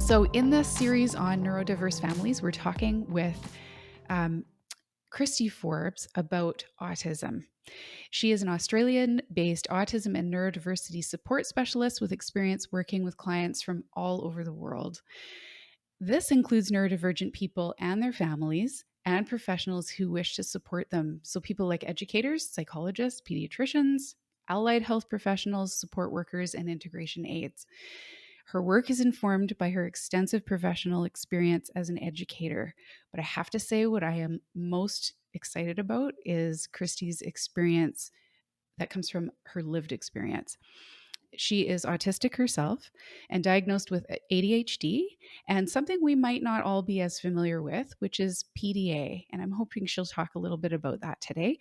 So, in this series on neurodiverse families, we're talking with um, Kristy Forbes about autism. She is an Australian based autism and neurodiversity support specialist with experience working with clients from all over the world. This includes neurodivergent people and their families and professionals who wish to support them. So, people like educators, psychologists, pediatricians, allied health professionals, support workers, and integration aides. Her work is informed by her extensive professional experience as an educator. But I have to say, what I am most excited about is Kristy's experience that comes from her lived experience. She is autistic herself and diagnosed with ADHD and something we might not all be as familiar with, which is PDA. And I'm hoping she'll talk a little bit about that today,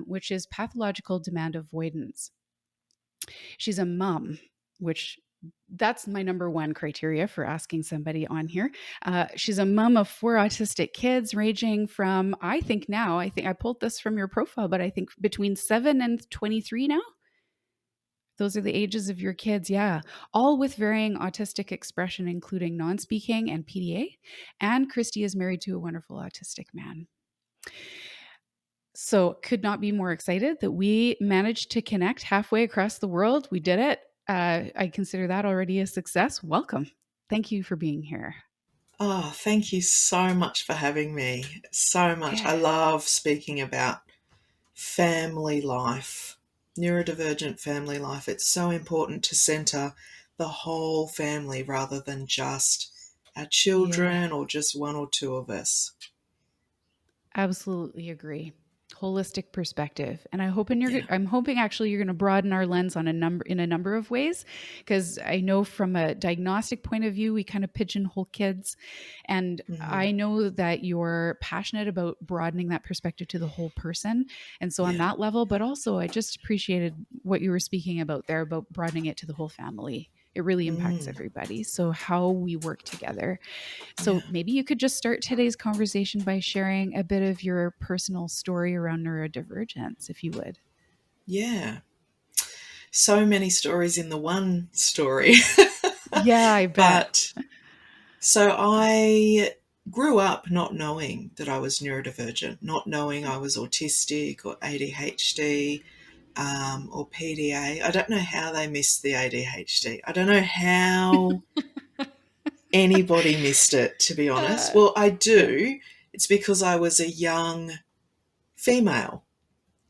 which is pathological demand avoidance. She's a mom, which that's my number one criteria for asking somebody on here. She's a mom of 4 autistic kids, ranging from, I think I pulled this from your profile, but I think between 7 and 23 now. Those are the ages of your kids. Yeah. All with varying autistic expression, including non speaking and PDA. And Kristy is married to a wonderful autistic man. So, could not be more excited that we managed to connect halfway across the world. We did it. I consider that already a success. Welcome. Thank you for being here. Oh, thank you so much for having me. So much. Yeah. I love speaking about family life, neurodivergent family life. It's so important to centre the whole family rather than just our Yeah. children or just one or two of us. Absolutely agree. Holistic perspective. And Yeah. I'm hoping actually you're going to broaden our lens on a number of ways, because I know from a diagnostic point of view we kind of pigeonhole kids, and Mm, I know that you're passionate about broadening that perspective to the whole person. And so on yeah. that level, but also I just appreciated what you were speaking about there about broadening it to the whole family. It really impacts Mm, everybody. So how we work together. yeah. So maybe you could just start today's conversation by sharing a bit of your personal story around neurodivergence, if you would. Yeah. So many stories in the one story. Yeah, I bet. But so I grew up not knowing that I was neurodivergent, not knowing I was autistic or ADHD or PDA. I don't know how they missed the ADHD. I don't know how anybody missed it, to be honest. Uh, Well, I yeah. do. It's because I was a young female.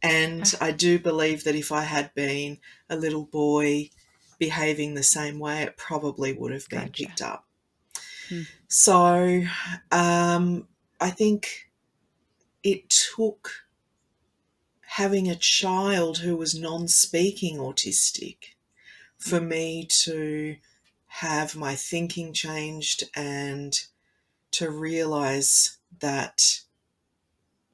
And Ah, I do believe that if I had been a little boy behaving the same way, it probably would have been gotcha. picked up. Hmm. So I think it took having a child who was non-speaking autistic for me to have my thinking changed and to realize that,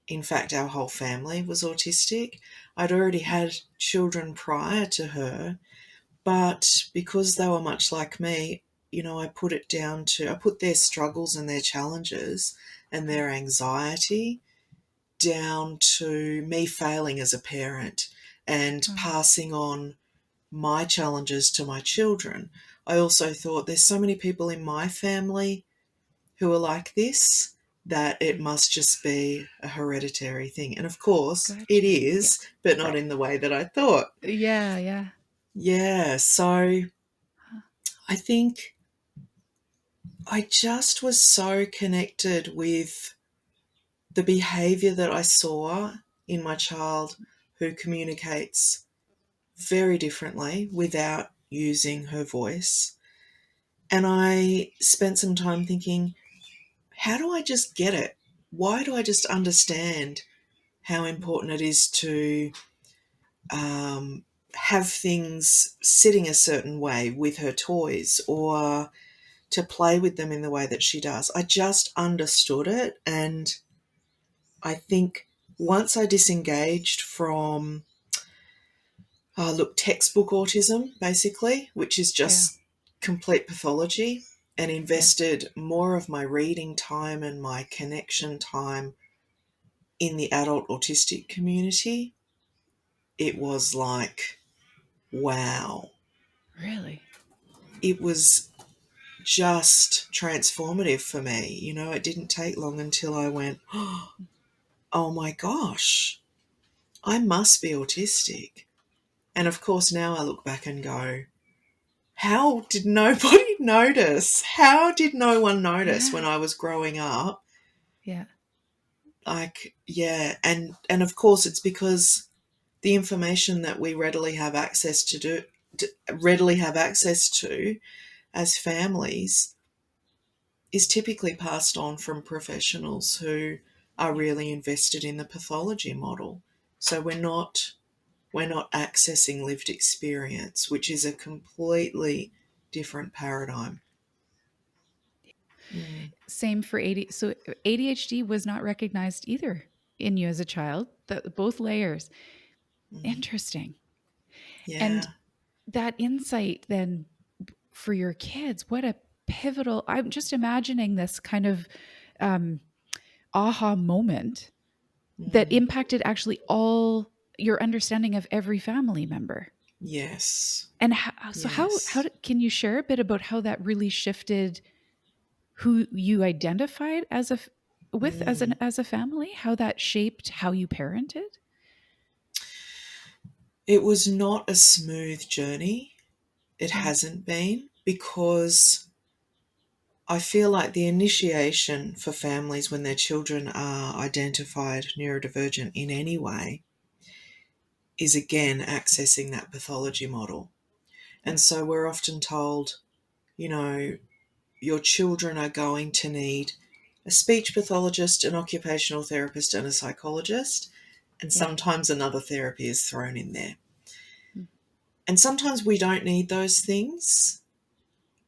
in fact, our whole family was autistic. I'd already had children prior to her, but because they were much like me, I put their struggles and their challenges and their anxiety down to me failing as a parent and Oh, passing on my challenges to my children. I also thought there's so many people in my family who are like this that it hmm. must just be a hereditary thing. And of course, it Gotcha. Yeah. is, but not Right. in the way that I thought. Yeah. Yeah. Yeah, so Huh. I think I just was so connected with the behavior that I saw in my child who communicates very differently without using her voice. And I spent some time thinking, how do I just get it? Why do I just understand how important it is to have things sitting a certain way with her toys or to play with them in the way that she does? I just understood it. And I think once I disengaged from textbook autism, basically, which is Yeah. just complete pathology, and Yeah. invested more of my reading time and my connection time in the adult autistic community, it was like, wow. Really? It was just transformative for me. You know, it didn't take long until I went, oh my gosh, I must be autistic. And of course, now I look back and go, how did nobody notice? How did no one notice Yeah. when I was growing up? Yeah. Like, yeah. And of course, it's because the information that we readily have access to as families is typically passed on from professionals who are Yeah. really invested in the pathology model. So we're not accessing lived experience, which is a completely different paradigm. Mm, Same for So ADHD was not recognized either in you as a child. Both layers. mm, Interesting. And yeah. that insight then for your kids, what a pivotal. I'm just imagining this kind of um, aha moment that Mm, impacted actually all your understanding of every family member. yes. And how Yes. can you share a bit about how that really shifted who you identified as Mm, as a family, how that shaped how you parented? it was not a smooth journey. It Yeah. hasn't been, because I feel like the initiation for families when their children are identified neurodivergent in any way is again accessing that pathology model. Yeah. And so we're often told, you know, your children are going to need a speech pathologist, an occupational therapist, and a psychologist, and Yeah. sometimes another therapy is thrown in there. Mm. And sometimes we don't need those things.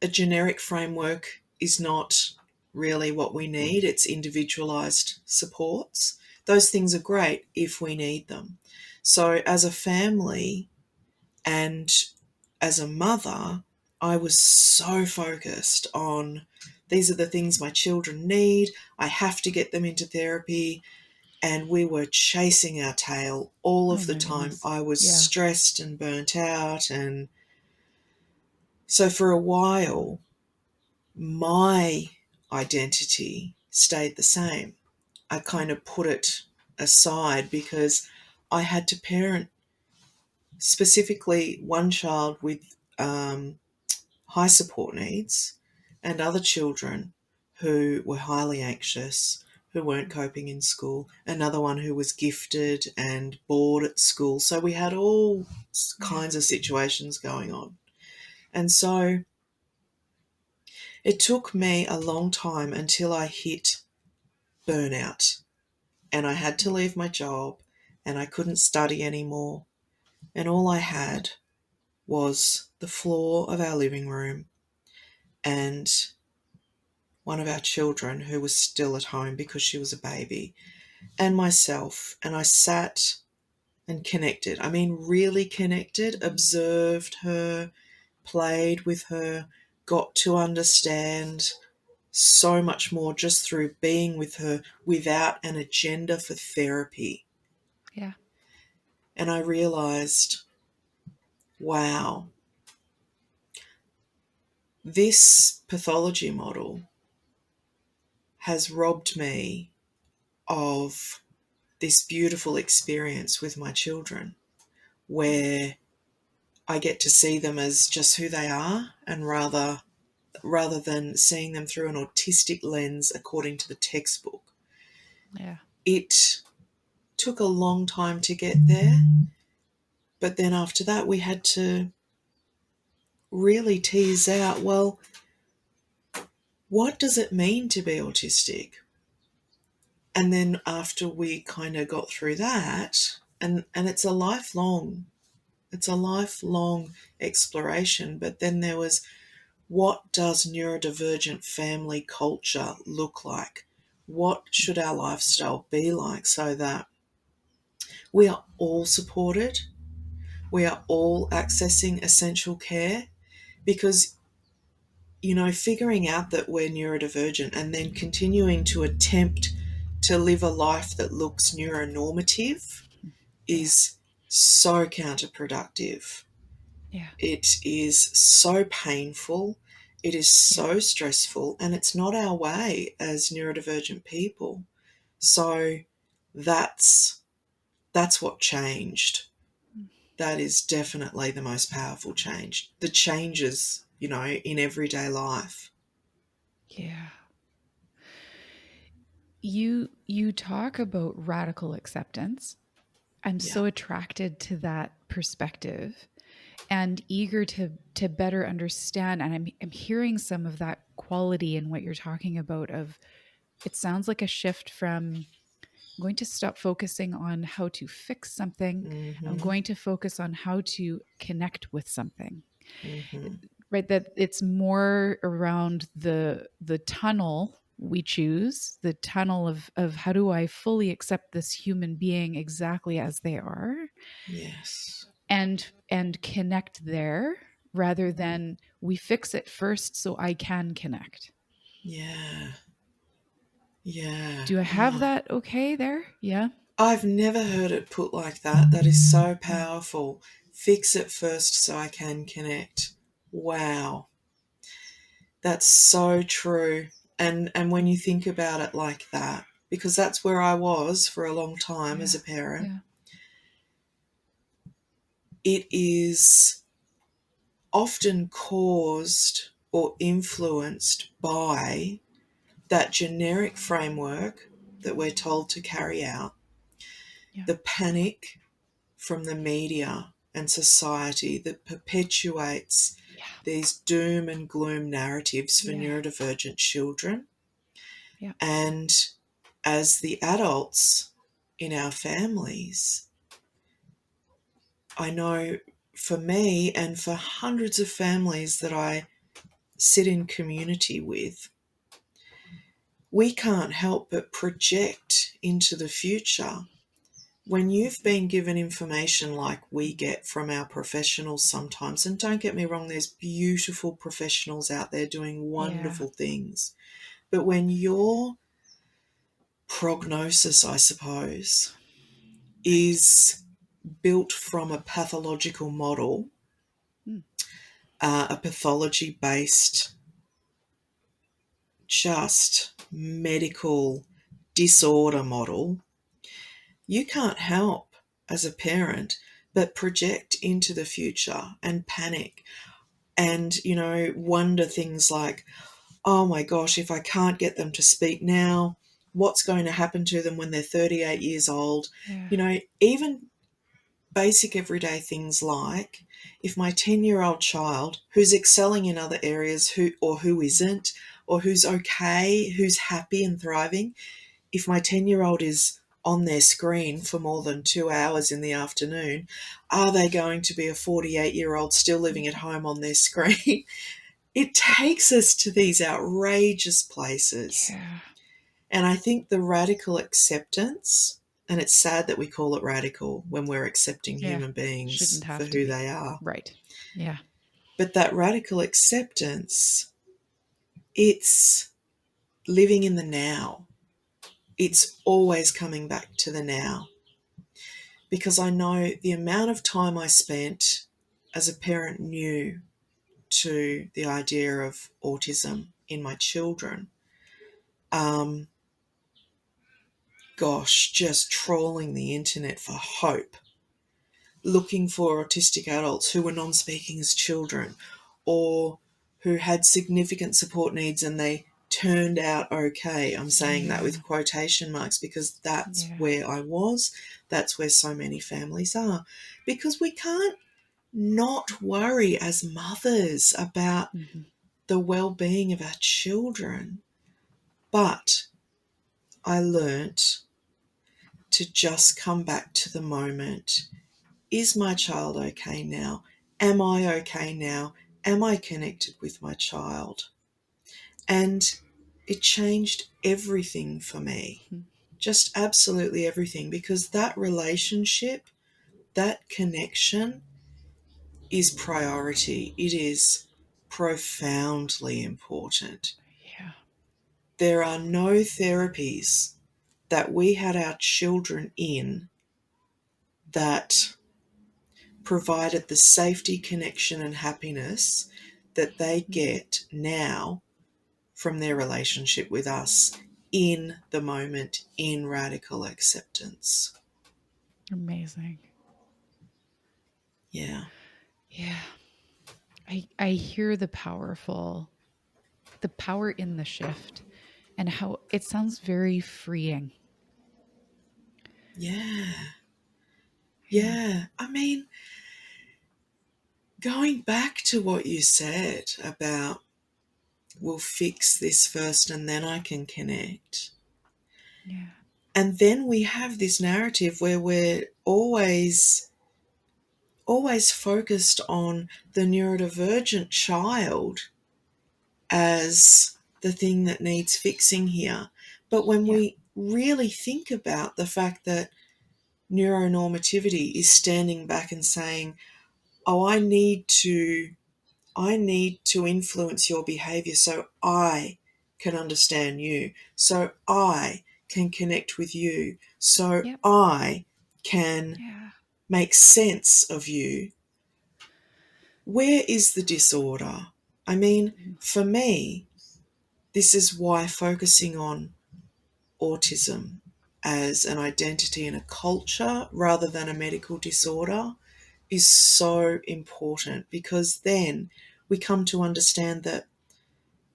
A generic framework is not really what we need. It's individualized supports. Those things are great if we need them. So, as a family and as a mother, I was so focused on these are the things my children need. I have to get them into therapy. And we were chasing our tail all Oh of the my time. goodness. I was Yeah. stressed and burnt out. And so for a while, my identity stayed the same. I Yeah. kind of put it aside because I had to parent specifically one child with high support needs and other children who were highly anxious, who weren't coping in school, another one who was gifted and bored at school. So we had all Yeah. kinds of situations going on. And so it took me a long time until I hit burnout and I had to leave my job and I couldn't study anymore. And all I had was the floor of our living room and one of our children who was still at home because she was a baby, and myself. And I sat and connected. I mean, really connected, observed her, played with her, got to understand so much more just through being with her without an agenda for therapy. Yeah. And I realized, wow, this pathology model has robbed me of this beautiful experience with my children where I get to see them as just who they are, and rather than seeing them through an autistic lens according to the textbook. Yeah. It took a long time to get there, but then after that we had to really tease out, well, what does it mean to be autistic? And then after we kind of got through that, and it's a lifelong exploration, but then there was, what does neurodivergent family culture look like? What should our lifestyle be like so that we are all supported, we are all accessing essential care? Because, figuring out that we're neurodivergent and then continuing to attempt to live a life that looks neuronormative Yeah. is so counterproductive. Yeah. It is so painful. It is so stressful, and it's not our way as neurodivergent people. So that's what changed. That is definitely the most powerful change. The changes, in everyday life. Yeah. You talk about radical acceptance. I'm Yeah. so attracted to that perspective and eager to better understand, and I'm hearing some of that quality in what you're talking about. Of it sounds like a shift from, I'm going to stop focusing on how to fix something. I'm Mm-hmm. going to focus on how to connect with something. Mm-hmm. Right, that it's more around the tunnel we choose, the tunnel of how do I fully accept this human being exactly as they are, Yes. and connect there, rather than we fix it first so I can connect. Yeah. Yeah. Do I have Oh, that okay there? Yeah. I've never heard it put like that. That is so Mm. powerful. Fix it first so I can connect. Wow. That's so true. And when you think about it like that, because that's where I was for a long time as Yeah. a parent, Yeah. it is often caused or influenced by that generic framework that we're told to carry out, Yeah. the panic from the media and society that perpetuates Yeah. these doom and gloom narratives for Yeah. neurodivergent children. Yeah. And as the adults in our families, I know for me and for hundreds of families that I sit in community with, we can't help but project into the future. When you've been given information like we get from our professionals sometimes, and don't get me wrong, there's beautiful professionals out there doing Yeah. wonderful things, but when your prognosis, I suppose, Right. is built from a pathological model, Mm. a pathology based, just medical disorder model, you can't help as a parent but project into the future and panic and, wonder things like, oh my gosh, if I can't get them to speak now, what's going to happen to them when they're 38 years old? Yeah. Even basic everyday things like, if my 10-year-old child who's excelling in other areas who isn't, or who's okay, who's happy and thriving, if my 10-year-old is on their screen for more than 2 hours in the afternoon, are they going to be a 48-year-old still living at home on their screen? It takes us to these outrageous places. Yeah. And I think the radical acceptance, and it's sad that we call it radical when we're accepting Yeah. human Shouldn't beings for have to who be. they are, Right. Yeah. but that radical acceptance, it's living in the now. It's always coming back to the now. Because I know the amount of time I spent as a parent new to the idea of autism in my children. Um, just trawling the internet for hope, looking for autistic adults who were non-speaking as children or who had significant support needs and they turned out okay. I'm saying that Yeah. with quotation marks because that's Yeah. where I was. That's where so many families are. Because we can't not worry as mothers about Mm-hmm. the well-being of our children. But I learnt to just come back to the moment. Is my child okay now? Am I okay now? Am I connected with my child? And it changed everything for me. Mm-hmm. Just absolutely everything, because that relationship, that connection is priority. It is profoundly important. Yeah. There are no therapies that we had our children in that provided the safety, connection, and happiness that they get now from their relationship with us in the moment, in radical acceptance. Amazing. Yeah. Yeah. I hear the power in the shift and how it sounds very freeing. Yeah. Yeah. Yeah. I mean, going back to what you said about we'll fix this first and then I can connect. Yeah. And then we have this narrative where we're always focused on the neurodivergent child as the thing that needs fixing here. But when Yeah. we really think about the fact that neuronormativity is standing back and saying, oh, I need to influence your behavior so I can understand you, so I can connect with you, so Yep. I can Yeah. make sense of you. Where is the disorder? I mean, Mhm. for me, this is why focusing on autism as an identity and a culture rather than a medical disorder is so important, because then we come to understand that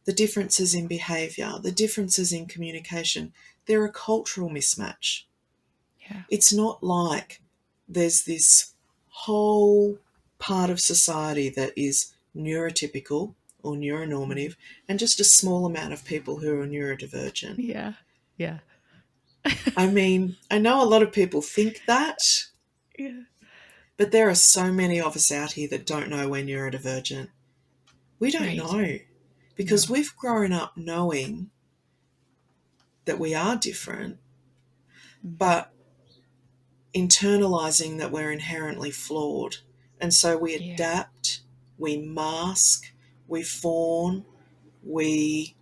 the differences in behaviour, the differences in communication, they're a cultural mismatch. Yeah. It's not like there's this whole part of society that is neurotypical or Mhm. neuronormative and just a small amount of people who are neurodivergent. Yeah. Yeah. I mean, I know a lot of people think that, Yeah. but there are so many of us out here that don't know we're neurodivergent. We don't Right. know because No. we've grown up knowing that we are different, Mhm. but internalizing that we're inherently flawed. And so we Yeah. adapt, we mask, we fawn, we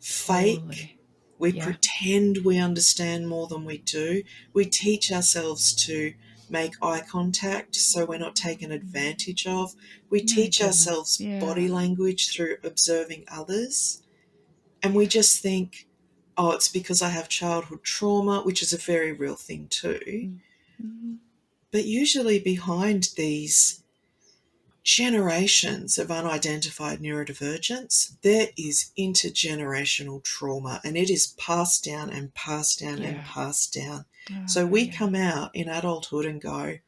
fake, Totally. we Yeah. pretend we understand more than we do. We teach ourselves to make eye contact so we're not taken advantage of. We My teach goodness. ourselves body Yeah. language through observing others. And we Yeah. just think, oh, it's because I have childhood trauma, which is a very real thing too. Mm-hmm. But usually behind these generations of unidentified neurodivergence, there is intergenerational trauma, and it is passed down and passed down and Yeah. passed down. So we Yeah. come out in adulthood and go,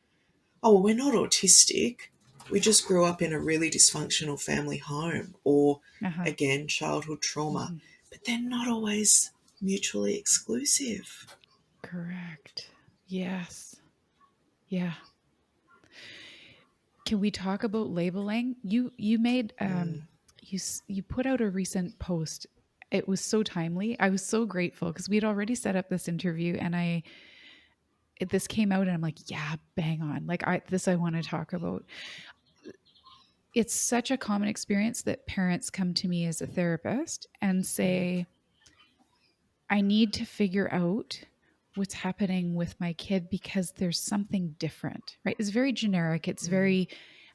oh, well, we're not autistic. We just grew up in a really dysfunctional family home, or Uh-huh. again, childhood trauma. Hmm. But they're not always mutually exclusive. Correct. Yes. Yeah. Can we talk about labeling? You made Mm, you put out a recent post. It was so timely. I was so grateful because we had already set up this interview, and this came out, and I'm like, yeah, bang on. Like I want to talk about. It's such a common experience that parents come to me as a therapist and mm, say, I need to figure out what's happening with my kid because there's something different, right? It's very generic. It's mm, very,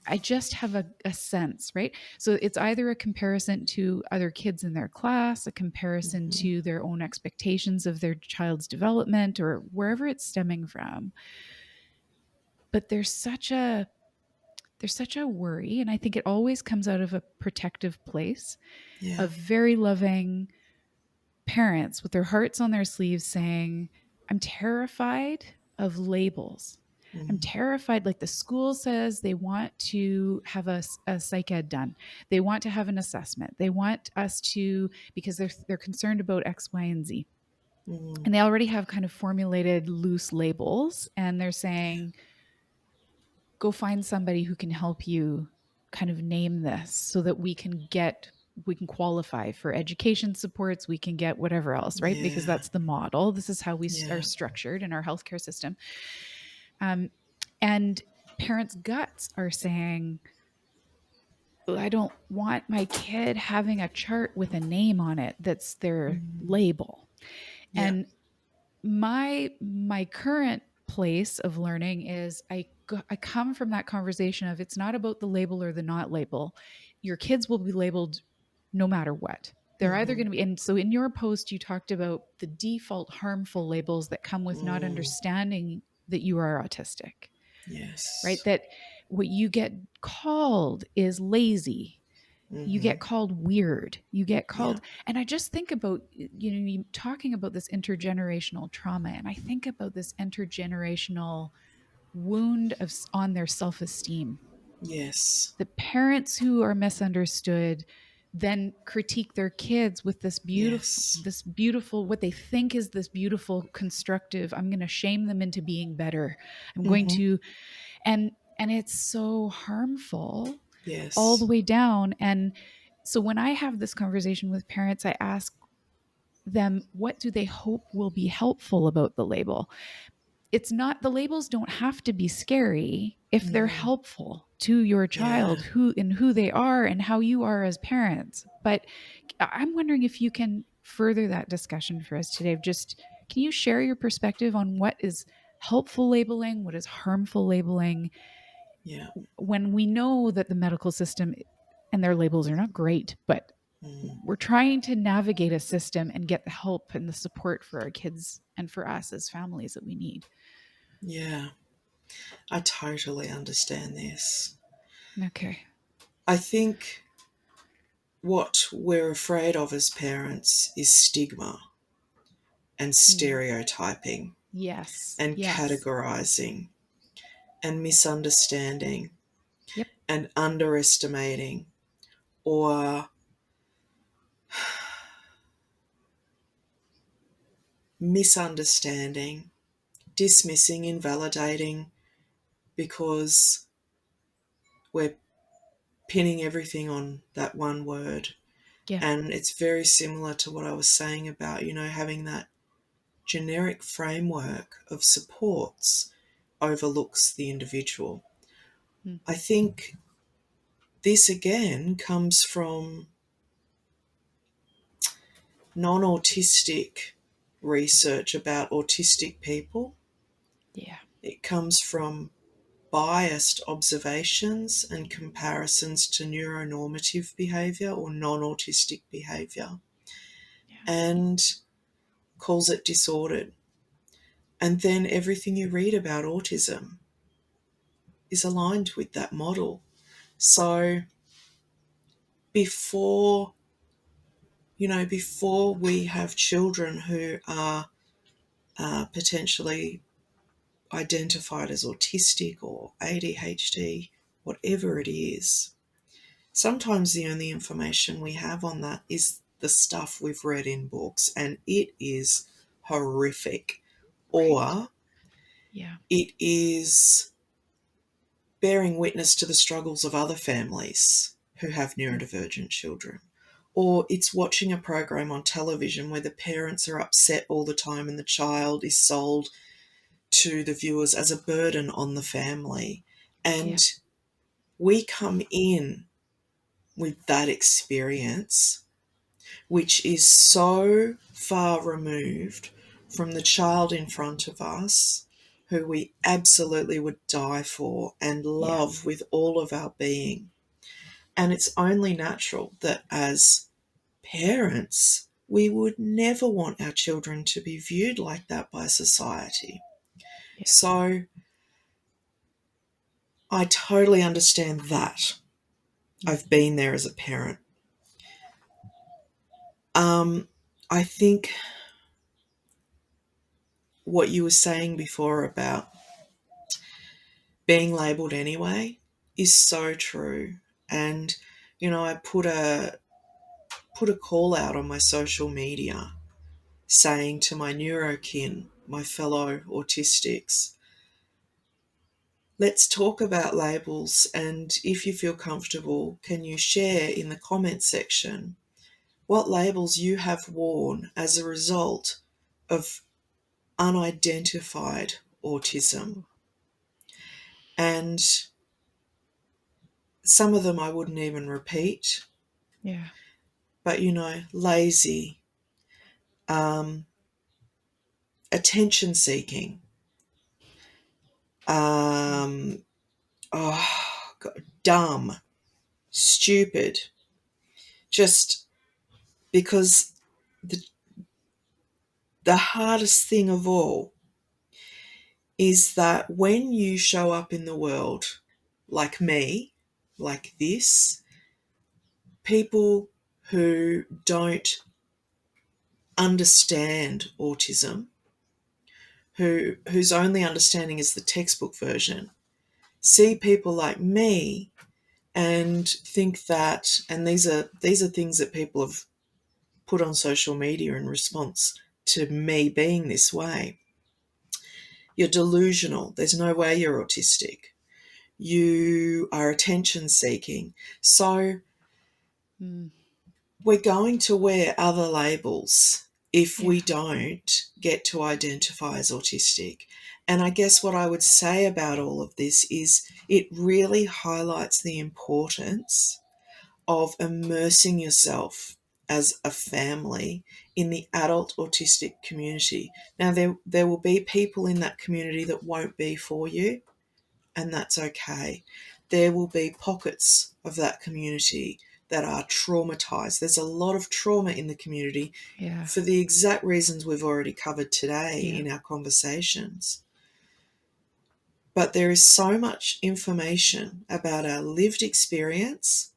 I just have a sense, right? So it's either a comparison to other kids in their class, a comparison mhm. to their own expectations of their child's development or wherever it's stemming from. But there's such a worry, and I think it always comes out of a protective place Yeah. of very loving parents with their hearts on their sleeves saying, I'm terrified of labels. I'm Mm, terrified. Like the school says they want to have a psych ed done. They want to have an assessment. They want us to, because they're concerned about X, Y, and Z. mm, And they already have kind of formulated loose labels. And they're saying, go find somebody who can help you kind of name this so that we can qualify for education supports, we can get whatever else, right? Because yeah. that's the model. This is how we are Yeah. structured in our healthcare system. um, and parents guts are saying, I don't want my kid having a chart with a name on it that's their Mm, label. yeah. And my current place of learning is I come from that conversation of it's not about the label or the not label. your kids will be labeled no matter what. They're either Mm-hmm. going to be, and so in your post, you talked about the default harmful labels that come with not Mm. understanding that you are autistic, right? Yes. That what you get called is lazy. You Mm-hmm. get called weird. You get Yeah. called, and I just think about, you talking about this intergenerational trauma, and I think about this intergenerational wound on their self esteem. Yes. The parents who are misunderstood then critique their kids with Yes. this beautiful, what they think is this beautiful constructive, I'm going to shame them into being better, I'm going Mm-hmm. to, and it's so harmful all the Yes. way down. And so when I have this conversation with parents, I ask them, what do they hope will be helpful about the label? It's not, the labels don't have to be scary if they're Mm. helpful to your Yeah. child, who they are and how you are as parents. But I'm wondering if you can further that discussion for us today. Just, can you share your perspective on what is helpful labeling, what is harmful labeling, Yeah. when we know that the medical system and their labels are not great, but Mm. we're trying to navigate a system and get the help and the support for our kids and for us as families that we need. Yeah. I totally understand this. Okay. I think what we're afraid of as parents is stigma and Mm. stereotyping Yes. and Yes. categorizing and misunderstanding Yep. and underestimating or misunderstanding, dismissing, invalidating because we're pinning everything on that one word. Yeah. And it's very similar to what I was saying about, having that generic framework of supports overlooks the individual. Mm. I think this again comes from non autistic research about autistic people. Yeah. It comes from biased observations and comparisons to neuronormative behaviour or non autistic behaviour, Yeah. and calls it disordered. And then everything you read about autism is aligned with that model. So before, before we have children who are potentially identified as autistic or ADHD, whatever it is, sometimes the only information we have on that is the stuff we've read in books, and it is horrific. Right. Or Yeah. it is bearing witness to the struggles of other families who have Mm. neurodivergent children. Or it's watching a program on television where the parents are upset all the time and the child is sold to the viewers as a burden on the family. Yeah. And we come in with that experience, which is so far removed from the child in front of us, who we absolutely would die for and Yeah. love with all of our being. And it's only natural that as parents, we would never want our children to be viewed like that by society. Yeah. So I totally understand that. Mm. I've been there as a parent. I think what you were saying before about being labelled anyway is so true. And I put a call out on my social media saying to my neurokin, my fellow autistics, let's talk about labels, and if you feel comfortable, can you share in the comment section what labels you have worn as a result of unidentified autism? Ooh. And some of them I wouldn't even repeat, Yeah. but lazy, um, attention seeking, Mm. um, oh, God, dumb, stupid, just because the, the hardest thing of all is that when you show up in the world like me, like this, people who don't understand autism, whose only understanding is the textbook version, see people like me and think that, and these are things that people have put on social media in response to me being this way. You're delusional. There's no way you're autistic. You are attention seeking. So Mm. we're going to wear other labels if Yeah. we don't get to identify as autistic. And I guess what I would say about all of this is it really highlights the importance of immersing yourself as a family in the adult autistic community. Now, there will be people in that community that won't be for you, and that's okay. There will be pockets of that community that are traumatized. There's a lot of trauma in the community Yeah. for the exact reasons we've already covered today Yeah. in our conversations. But there is so much information about our lived experience,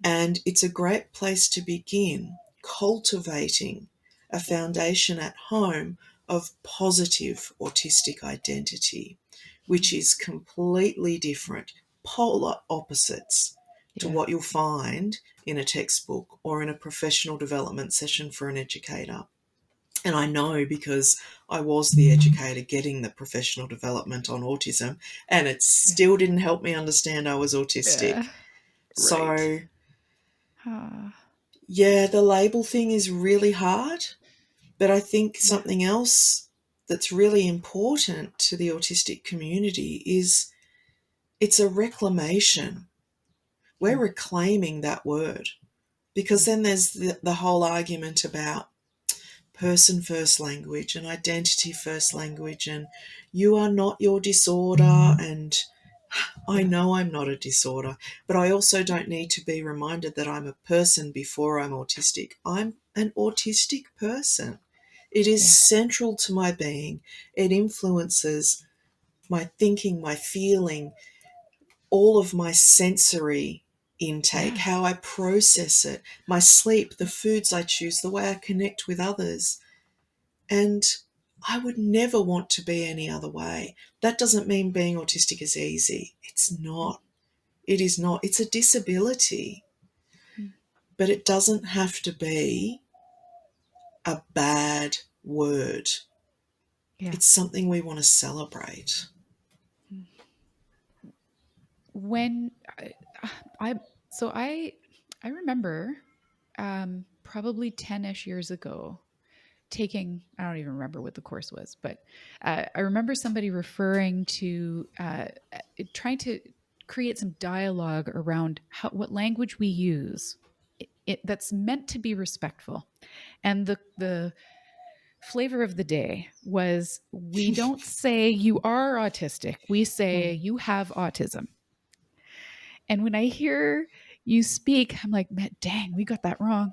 and it's a great place to begin cultivating a foundation at home of positive autistic identity, which is completely different, polar opposites to Yeah. what you'll find in a textbook or in a professional development session for an educator. And I know because I was the educator getting the professional development on autism, and it Yeah. still didn't help me understand I was autistic. Yeah. Right. So Ah. yeah, the label thing is really hard, but I think Yeah. something else that's really important to the autistic community is it's a reclamation. We're Mm. reclaiming that word, because Mm. then there's the whole argument about person first language and identity first language, and you are not your disorder, and I Yeah. know I'm not a disorder, but I also don't need to be reminded that I'm a person before I'm autistic. I'm an autistic person. It is Yeah. central to my being. It influences my thinking, my feeling, all of my sensory intake, Yeah. how I process it, my sleep, the foods I choose, the way I connect with others. And I would never want to be any other way. That doesn't mean being autistic is easy. It's not. It is not. It's a disability, Mm. but it doesn't have to be a bad word. Yeah. It's something we want to celebrate. Mm. When I so I remember probably 10ish years ago taking, I don't even remember what the course was, but I remember somebody referring to trying to create some dialogue around what language we use that's meant to be respectful. And the flavor of the day was, we don't say you are autistic, we say Mm. you have autism. And when I hear you speak, I'm like, man, dang, we got that wrong.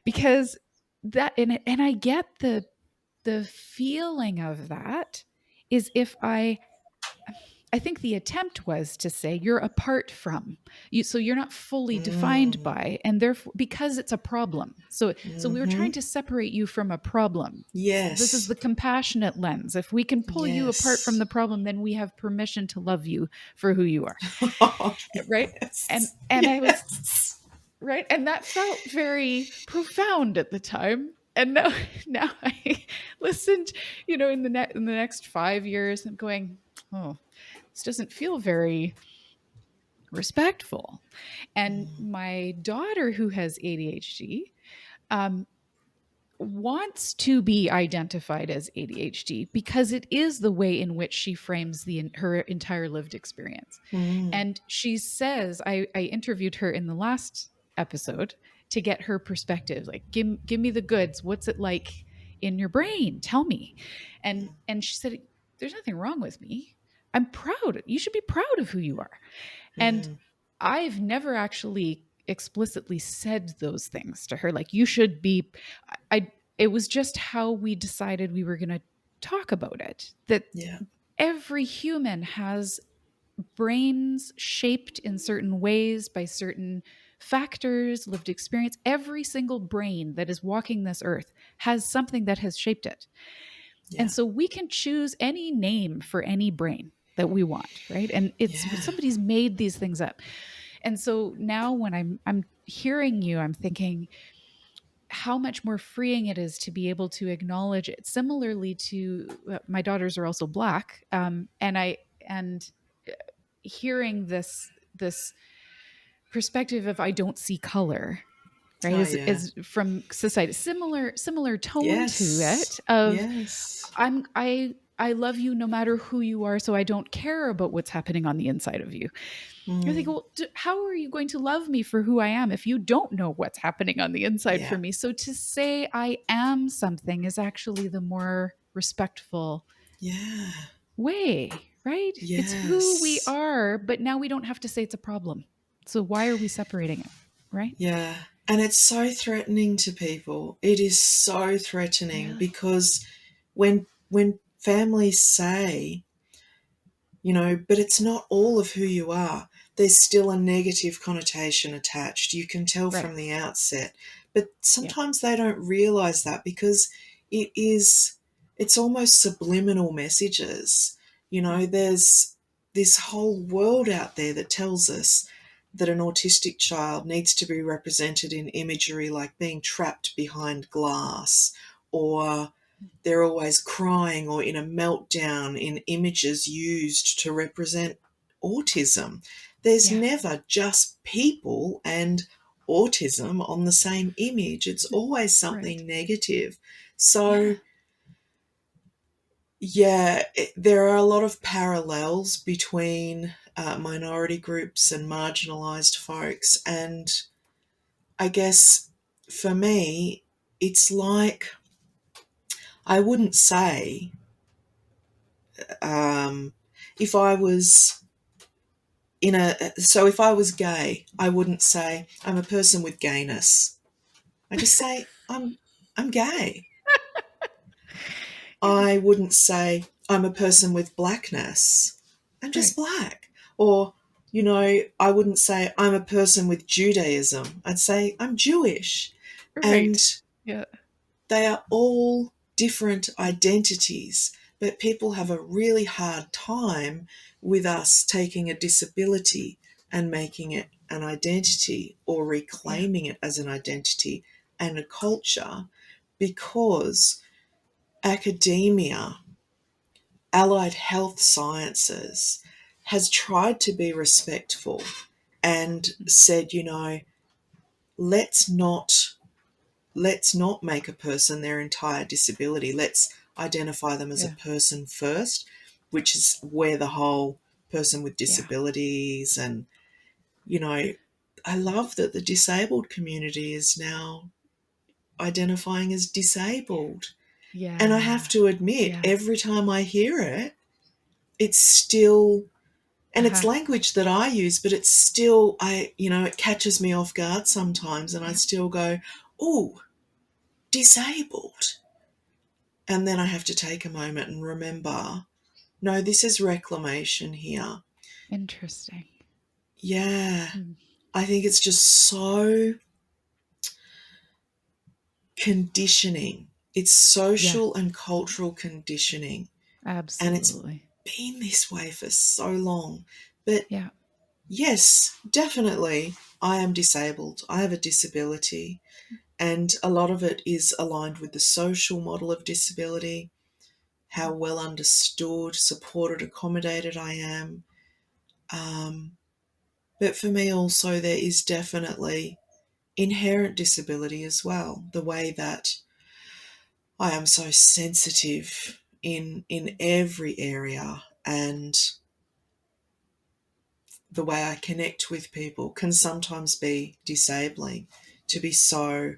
Because that, and I get the feeling of that is, if I think the attempt was to say you're apart from you, so you're not fully defined Mm. by, and therefore because it's a problem. So we were Mm-hmm. trying to separate you from a problem. This is Yes. the compassionate lens. If we can pull you apart from Yes. the problem, then we have permission to love you for who you are. Oh, Right? And yes. I was Yes. right, and that felt very profound at the time. And now now I listened, in the next 5 years, and going, oh, this doesn't feel very respectful. And Mm. my daughter, who has ADHD, um, wants to be identified as ADHD because it is the way in which she frames her entire lived experience. Mm. And she says, I interviewed her in the last episode to get her perspective. Like, give me the goods. What's it like in your brain? Tell me. And she said, there's nothing wrong with me. I'm proud. You should be proud of who you are. And Mm. I've never actually explicitly said those things to her. Like, you should be, it was just how we decided we were going to talk about it. That Yeah. every human has brains shaped in certain ways by certain factors, lived experience. Every single brain that is walking this earth has something that has shaped it. And Yeah. so we can choose any name for any brain that we want, right? And it's Yeah. somebody's made these things up. And so now when I'm hearing you, I'm thinking how much more freeing it is to be able to acknowledge it. Similarly to my daughters are also Black, and hearing this perspective of I don't see color, right? Oh, yeah. Is from society, similar tone to Yes. it of Yes. I love you no matter who you are, so I don't care about what's happening on the inside of you. I think, Mm. well, how are you going to love me for who I am if you don't know what's happening on the inside Yeah. for me? So to say I am something is actually the more respectful Yeah. way, right? It's who we Yes. are, but now we don't have to say it's a problem. So why are we separating it, right? Yeah. And it's so threatening to people. It is so threatening Really? because when families say, but it's not all of who you are, there's still a negative connotation attached. You can tell Right. from the outset. But Yeah. sometimes they don't realize that because it's almost subliminal messages. There's this whole world out there that tells us that an autistic child needs to be represented in imagery like being trapped behind glass, or they're always crying or in a meltdown in images used to represent autism. There's Yeah. never just people and autism on the same image. It's always Right. something negative. Yeah. So, yeah, there are a lot of parallels between minority groups and marginalised folks. And I guess for me, it's like I wouldn't say um, if I was if I was gay, I wouldn't say I'm a person with gayness. I just say I'm gay. Yeah. I wouldn't say I'm a person with blackness. I'm just Right. black. Or, I wouldn't say I'm a person with Judaism. I'd say I'm Jewish. And Right. Yeah. they are all different identities, but people have a really hard time with us taking a disability and making it an identity or Yeah. reclaiming it as an identity and a culture, because academia, allied health sciences, has tried to be respectful and said, let's not make a person their entire disability. Let's identify them as a Yeah. person first, which is where the whole person with Yeah. disabilities and, you know, I love that the disabled community is now identifying as disabled. And I have Yeah. to admit, Yeah. every time I hear it, it's still, and it's Uh-huh. language that I use, but it's still, it catches me off guard sometimes, and I Yeah. still go, oh, disabled. And then I have to take a moment and remember, no, this is reclamation here. Interesting. Yeah, Hmm. I think it's just so conditioning. It's Yeah. social and cultural conditioning. And it's Absolutely. been this way for so long. But Yeah. yes, definitely, I am disabled. I have a disability. And a lot of it is aligned with the social model of disability, how well understood, supported, accommodated I am. But for me also, there is definitely inherent disability as well. The way that I am so sensitive in every area, and the way I connect with people can sometimes be disabling. To be so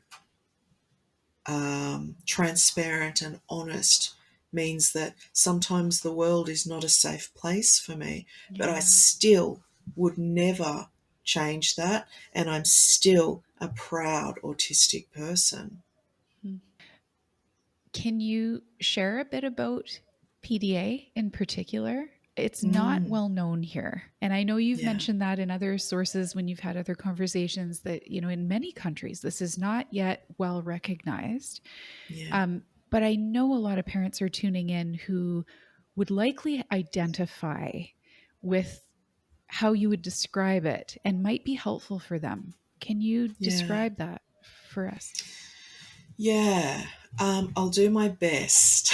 transparent and honest means that sometimes the world is not a safe place for me, but I Yeah. still would never change that, and I'm still a proud autistic person. Can you share a bit about PDA in particular? It's not Mm, well known here. And I know you've yeah, mentioned that in other sources when you've had other conversations that, in many countries, this is not yet well recognized. yeah, But I know a lot of parents are tuning in who would likely identify with how you would describe it and might be helpful for them. Can you yeah, describe that for us? yeah. I'll do my best.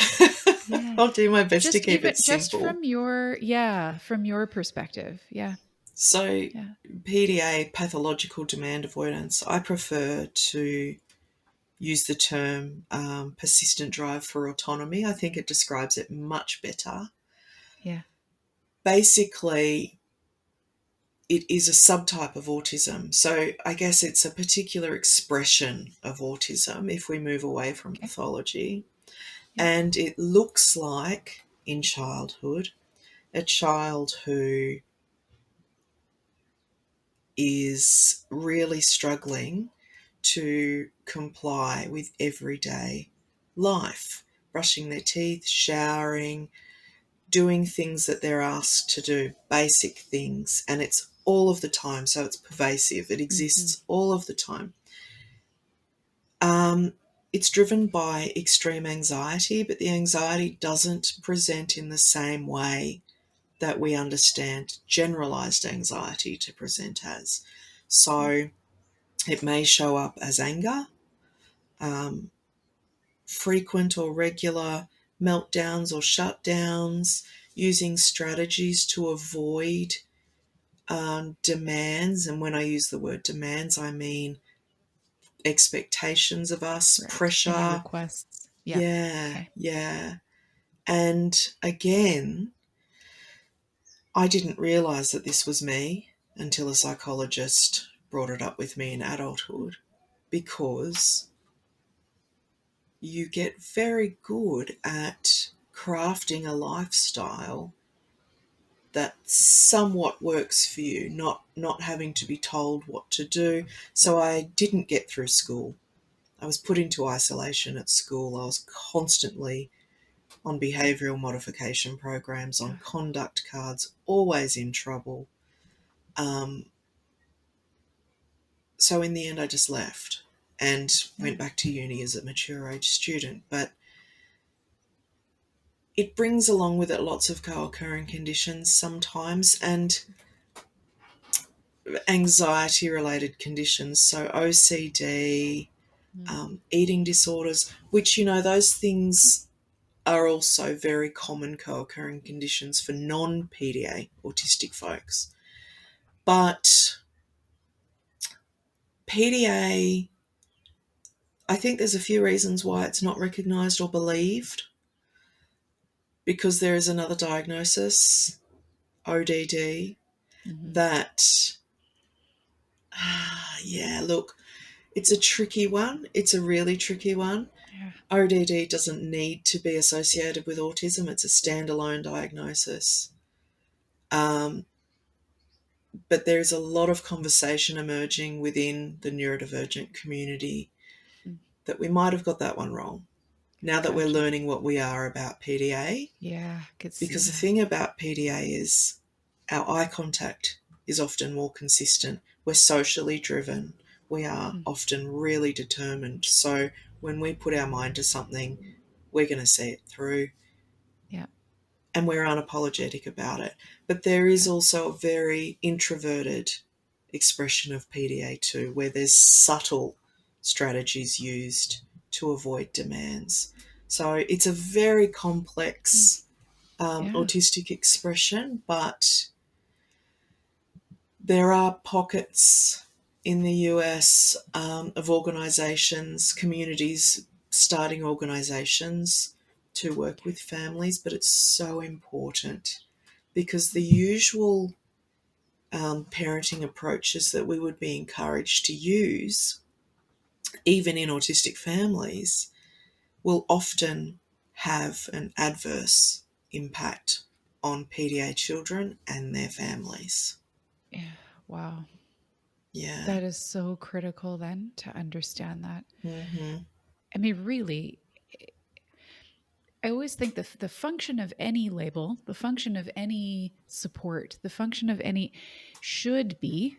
Yeah. I'll do my best to Just keep even it just simple. from your perspective. Yeah. So, Yeah. PDA, pathological demand avoidance, I prefer to use the term persistent drive for autonomy. I think it describes it much better. Yeah. Basically, it is a subtype of autism. So I guess it's a particular expression of autism if we move away from Okay. pathology. Yeah. And it looks like in childhood, a child who is really struggling to comply with everyday life, brushing their teeth, showering, doing things that they're asked to do, basic things, and it's all of the time, so it's pervasive. It Mm-hmm. exists all of the time. Um, it's driven by extreme anxiety, but the anxiety doesn't present in the same way that we understand generalized anxiety to present as. So it may show up as anger, um, frequent or regular meltdowns or shutdowns, using strategies to avoid demands. And when I use the word demands, I mean expectations of us, Right. Any pressure. requests? Yeah. Yeah, Okay. yeah. And again, I didn't realize that this was me until a psychologist brought it up with me in adulthood, because you get very good at crafting a lifestyle that somewhat works for you, not having to be told what to do. So I didn't get through school. I was put into isolation at school. I was constantly on behavioural modification programs, on Yeah. conduct cards, always in trouble. Um, so in the end, I just left and Yeah. went back to uni as a mature age student. But it brings along with it lots of co-occurring conditions sometimes, and anxiety related conditions, so OCD, Mm. eating disorders, which, those things are also very common co-occurring conditions for non-PDA autistic folks. But PDA, I think there's a few reasons why it's not recognised or believed, because there is another diagnosis, ODD, Mm-hmm. that, yeah, look, it's a tricky one. It's a really tricky one. Yeah. ODD doesn't need to be associated with autism. It's a standalone diagnosis. Um, but there's a lot of conversation emerging within the neurodivergent community Mm. that we might have got that one wrong, now that we're Gotcha. learning what we are about PDA. Yeah. Could see Because the that. thing about PDA is our eye contact is often more consistent. We're socially driven. We are Mm. often really determined. So when we put our mind to something, we're going to see it through, Yeah. and we're unapologetic about it. But there is Yeah. also a very introverted expression of PDA too, where there's subtle strategies used to avoid demands. So it's a very Mm. complex Yeah. autistic expression, but there are pockets in the US of organisations, communities starting organisations to work with families, but it's so important because the usual parenting approaches that we would be encouraged to use, even in autistic families, will often have an adverse impact on PDA children and their families. Yeah. Wow. Yeah. That is so critical then to understand that. Mm-hmm. I mean, really, I always think the function of any label, the function of any support, the function of any should be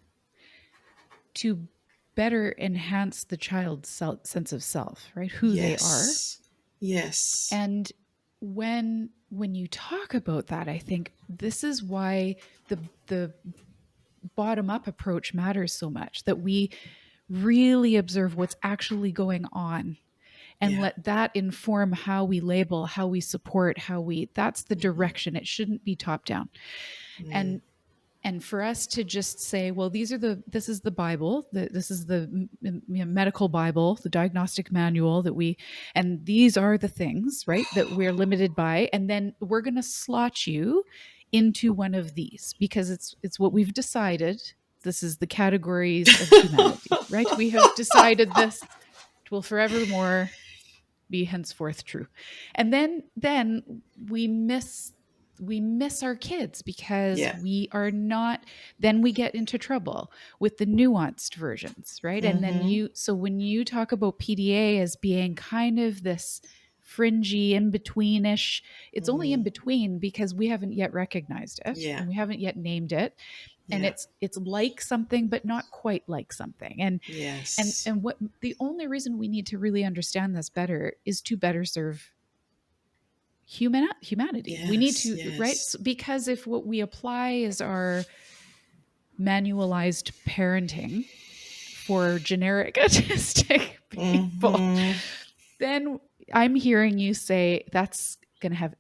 to better enhance the child's sense of self, right? Who they are. Yes. Yes. And when you talk about that, I think this is why the bottom up approach matters so much, that we really observe what's actually going on and Yeah. let that inform how we label, how we support, that's the Mm-hmm. direction. It shouldn't be top down. Mm. And for us to just say, well, this is the Bible, this is the medical Bible, the diagnostic manual and these are the things, right, that we're limited by, and then we're going to slot you into one of these because it's what we've decided. This is the categories of humanity, right? We have decided this will forevermore be henceforth true. And then we miss our kids because Yeah. we are not, then we get into trouble with the nuanced versions, right? And then Mm-hmm. so when you talk about PDA as being kind of this fringy in betweenish, it's only in Mm. between because we haven't yet recognized it Yeah. and we haven't yet named it, and Yeah. it's like something but not quite like something. Yes. And what the only reason we need to really understand this better is to better serve humanity. We need Yes. to, right? Yes. Because if what we apply is our manualized parenting for generic autistic people, Mm-hmm. then I'm hearing you say that's going to have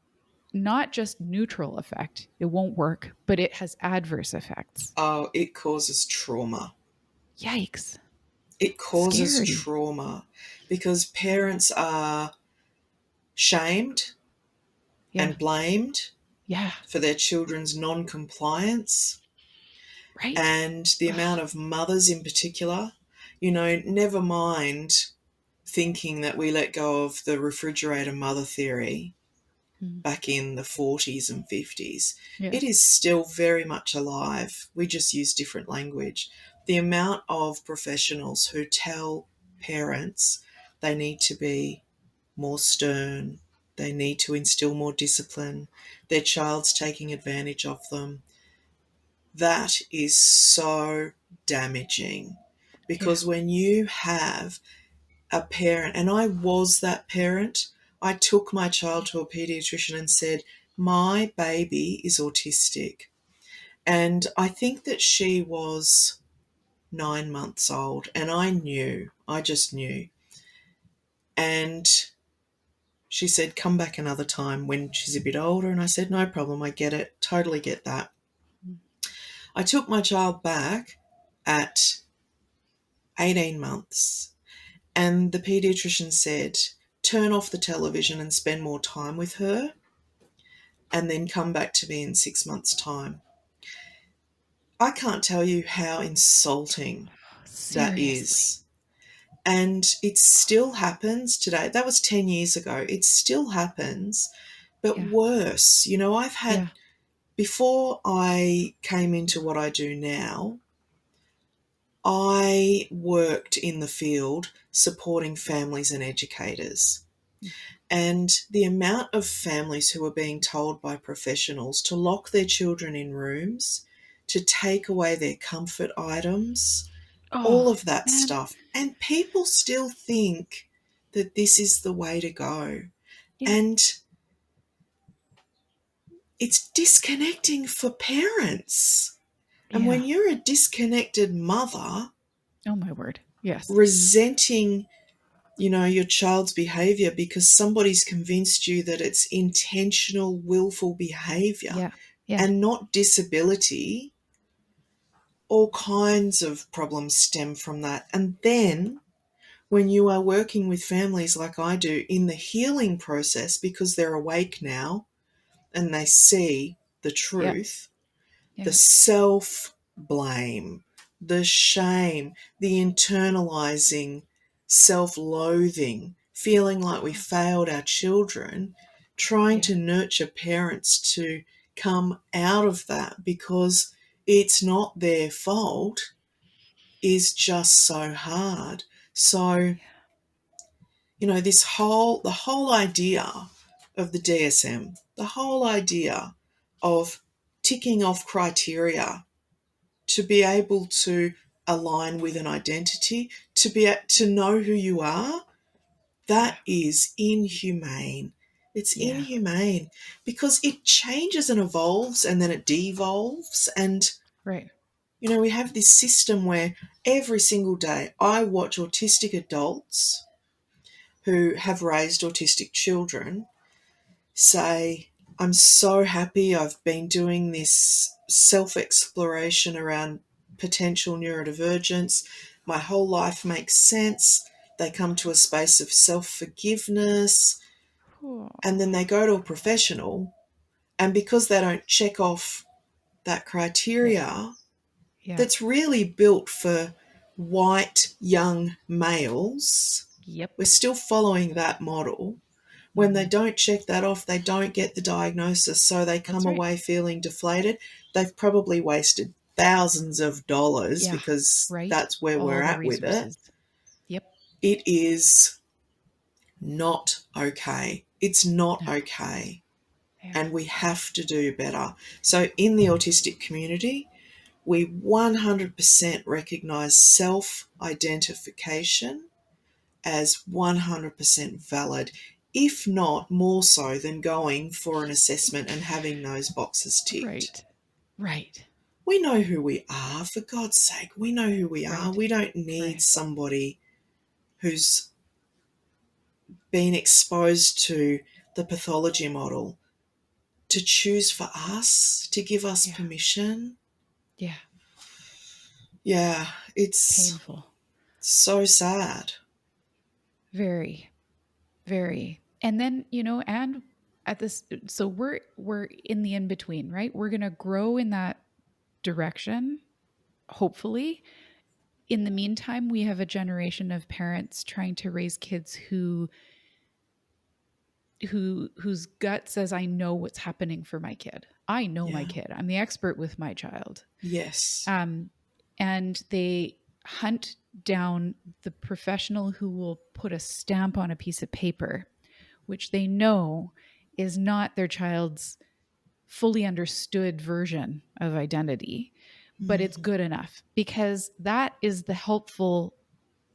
not just neutral effect. It won't work, but it has adverse effects. Oh, it causes trauma. Yikes. It causes Scary. trauma because parents are shamed Yeah. and blamed Yeah. for their children's non-compliance, Right. and the amount Ugh. of mothers in particular, never mind thinking that we let go of the refrigerator mother theory Mm. back in the 40s and 50s. Yeah. It is still very much alive. We just use different language. The amount of professionals who tell parents they need to be more stern, they need to instill more discipline, their child's taking advantage of them, that is so damaging. Yeah. Because when you have a parent, and I was that parent, I took my child to a pediatrician and said, my baby is autistic. And I think that she was 9 months old, and I just knew. And she said, come back another time when she's a bit older. And I said, no problem, I get it, totally get that. Mm. I took my child back at 18 months, and the pediatrician said, turn off the television and spend more time with her, and then come back to me in 6 months' time. I can't tell you how insulting that Seriously. is. And it still happens today. That was 10 years ago. It still happens, but Yeah. worse. I've had, Yeah. before I came into what I do now, I worked in the field supporting families and educators. And the amount of families who are being told by professionals to lock their children in rooms, to take away their comfort items, all Oh, of that man. stuff. And people still think that this is the way to go. Yeah. And it's disconnecting for parents. And when Yeah. you're a disconnected mother, Oh, my word. Yes. resenting your child's behavior because somebody's convinced you that it's intentional, willful behavior Yeah. Yeah. and not disability, all kinds of problems stem from that. And then when you are working with families like I do in the healing process, because they're awake now and they see the Yeah. truth, the Yeah. self blame, the shame, the internalizing self loathing, feeling like we failed our children, trying Yeah. to nurture parents to come out of that because it's not their fault. is just so hard. So, the whole idea of the DSM, the whole idea of ticking off criteria to be able to align with an identity, to know who you are, Yeah. that is inhumane. It's Yeah. inhumane because it changes and evolves and then it devolves. And, Right. we have this system where every single day I watch autistic adults who have raised autistic children say, I'm so happy I've been doing this self exploration around potential neurodivergence. My whole life makes sense. They come to a space of self forgiveness and then they go to a professional. And because they don't check off that Yeah. criteria Yeah. that's really built for white young males, we're Yep. still following that model. When they Hmm. don't check that off, they don't get the diagnosis, so they That's come right. away feeling deflated. They've probably wasted thousands of dollars Yeah. because Right. that's where we're All the at with it. resources. Yep. It is not okay. It's not No. okay. Yeah. And we have to do better. So, in the autistic community, we 100% recognise self identification as 100% valid, if not more so than going for an assessment and having those boxes ticked. Right. Right. We know who we are, for God's sake. We know who we are. Right. We don't need Right. somebody who's been exposed to the pathology model to choose for us, to give us Yeah. permission. Yeah. Yeah, it's Painful. so sad. Very. Very. And then, and at this, so we're in the in between, right? We're going to grow in that direction, hopefully. In the meantime, we have a generation of parents trying to raise kids whose gut says, I know what's happening for my kid. I know my Yeah. kid. I'm the expert with my child. Yes. Um, and they hunt down the professional who will put a stamp on a piece of paper, which they know is not their child's fully understood version of identity, but it's Mm. good enough because that is the helpful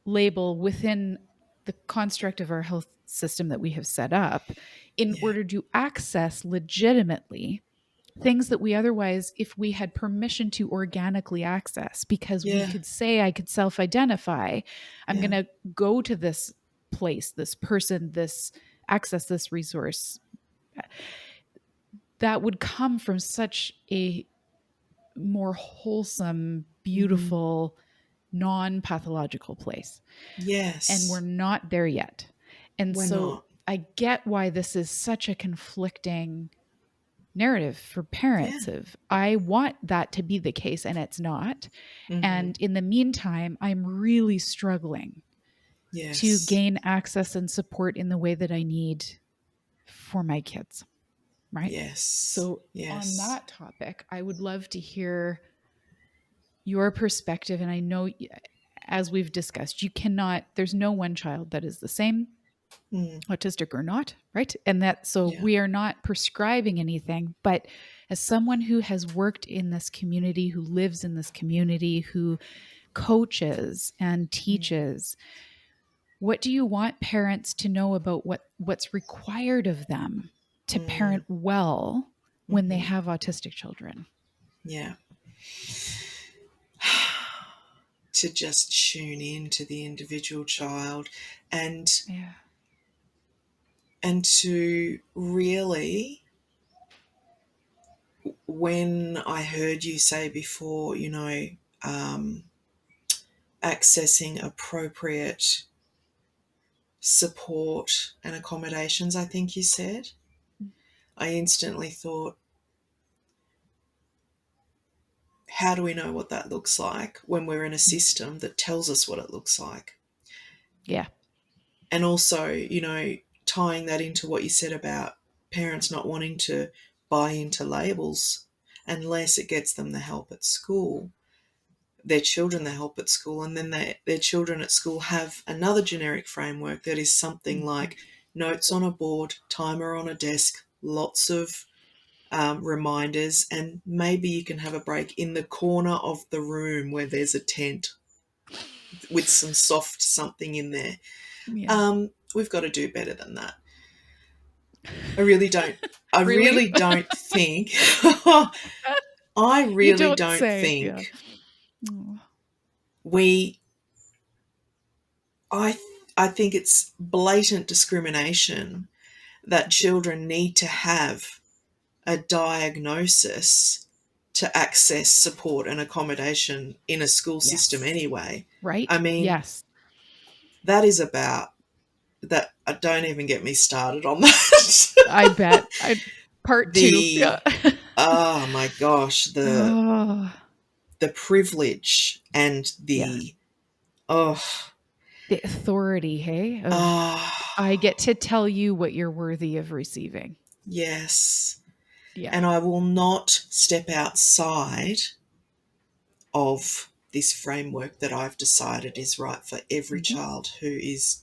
label within the construct of our health system that we have set up in Yeah. order to access legitimately things that we otherwise, if we had permission to organically access, because we Yeah. could say, I could self identify, I'm going Yeah. to go to this place, this person, this access this resource, that would come from such a more wholesome, Mm-hmm. beautiful, non pathological place. And we're Yes. not there yet. And We're so not. I get why this is such a conflicting narrative for Yeah. parents of I want that to be the case and it's not. Mm-hmm. And in the meantime, I'm really struggling to Yes. gain access and support in the way that I need for my kids. Right. Yes. So, on Yes. that topic, I would love to hear your perspective. And I know, as we've discussed, there's no one child that is the same, Mm. autistic or not, right? And that, so Yeah. we are not prescribing anything. But as someone who has worked in this community, who lives in this community, who coaches and Mm. teaches, what do you want parents to know about what's required of them to Mm. parent well when they Mm-hmm. have autistic children? Yeah. To just tune in to the individual child and Yeah. to really, when I heard you say before, um, accessing appropriate support and accommodations, I think you said, I instantly thought, how do we know what that looks like when we're in a system that tells us what it looks like? Yeah. And also, tying that into what you said about parents not wanting to buy into labels unless it gets them the help at school. their children they help at school, and then their children at school have another generic framework that is something like notes on a board, timer on a desk, lots of reminders, and maybe you can have a break in the corner of the room where there's a tent with some soft something in there. Yeah. We've got to do better than that. I really don't. I Really? really don't think. I You really don't don't say. Yeah. think Oh. we. I think it's blatant discrimination that children need to have a diagnosis to access support and accommodation in a school system Yes. anyway. I Right? mean, Yes. that is about that. Don't even get me started on that. I bet. Part two. Yeah. The oh my gosh, Oh. the privilege and Yeah. the oh The authority, hey, of I ah get to tell you what you're worthy of receiving. yes. Yeah. And I will not step outside of this framework that I've decided is right for every Hmm. child who is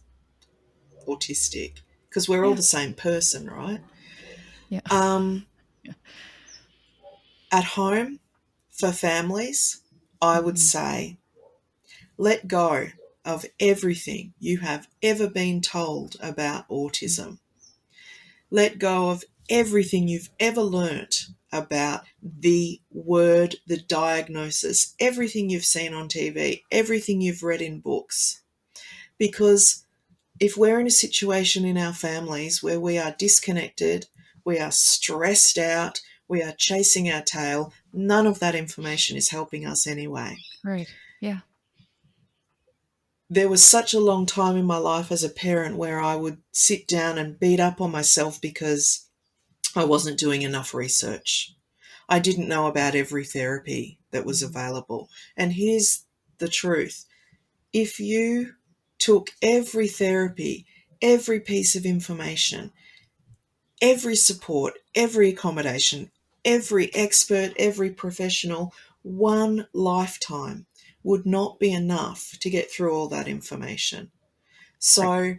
autistic, because we're all Yeah. the same person, right? Yeah. Um, Yeah. at home, for families, I would Hmm. say let go of everything you have ever been told about autism. Let go of everything you've ever learnt about the word, the diagnosis, everything you've seen on TV, everything you've read in books. Because if we're in a situation in our families where we are disconnected, we are stressed out, we are chasing our tail, none of that information is helping us anyway. Right. Yeah. There was such a long time in my life as a parent where I would sit down and beat up on myself because I wasn't doing enough research. I didn't know about every therapy that was Hmm. available. And here's the truth. If you took every therapy, every piece of information, every support, every accommodation, every expert, every professional, one lifetime would not be enough to get through all that information. Right. So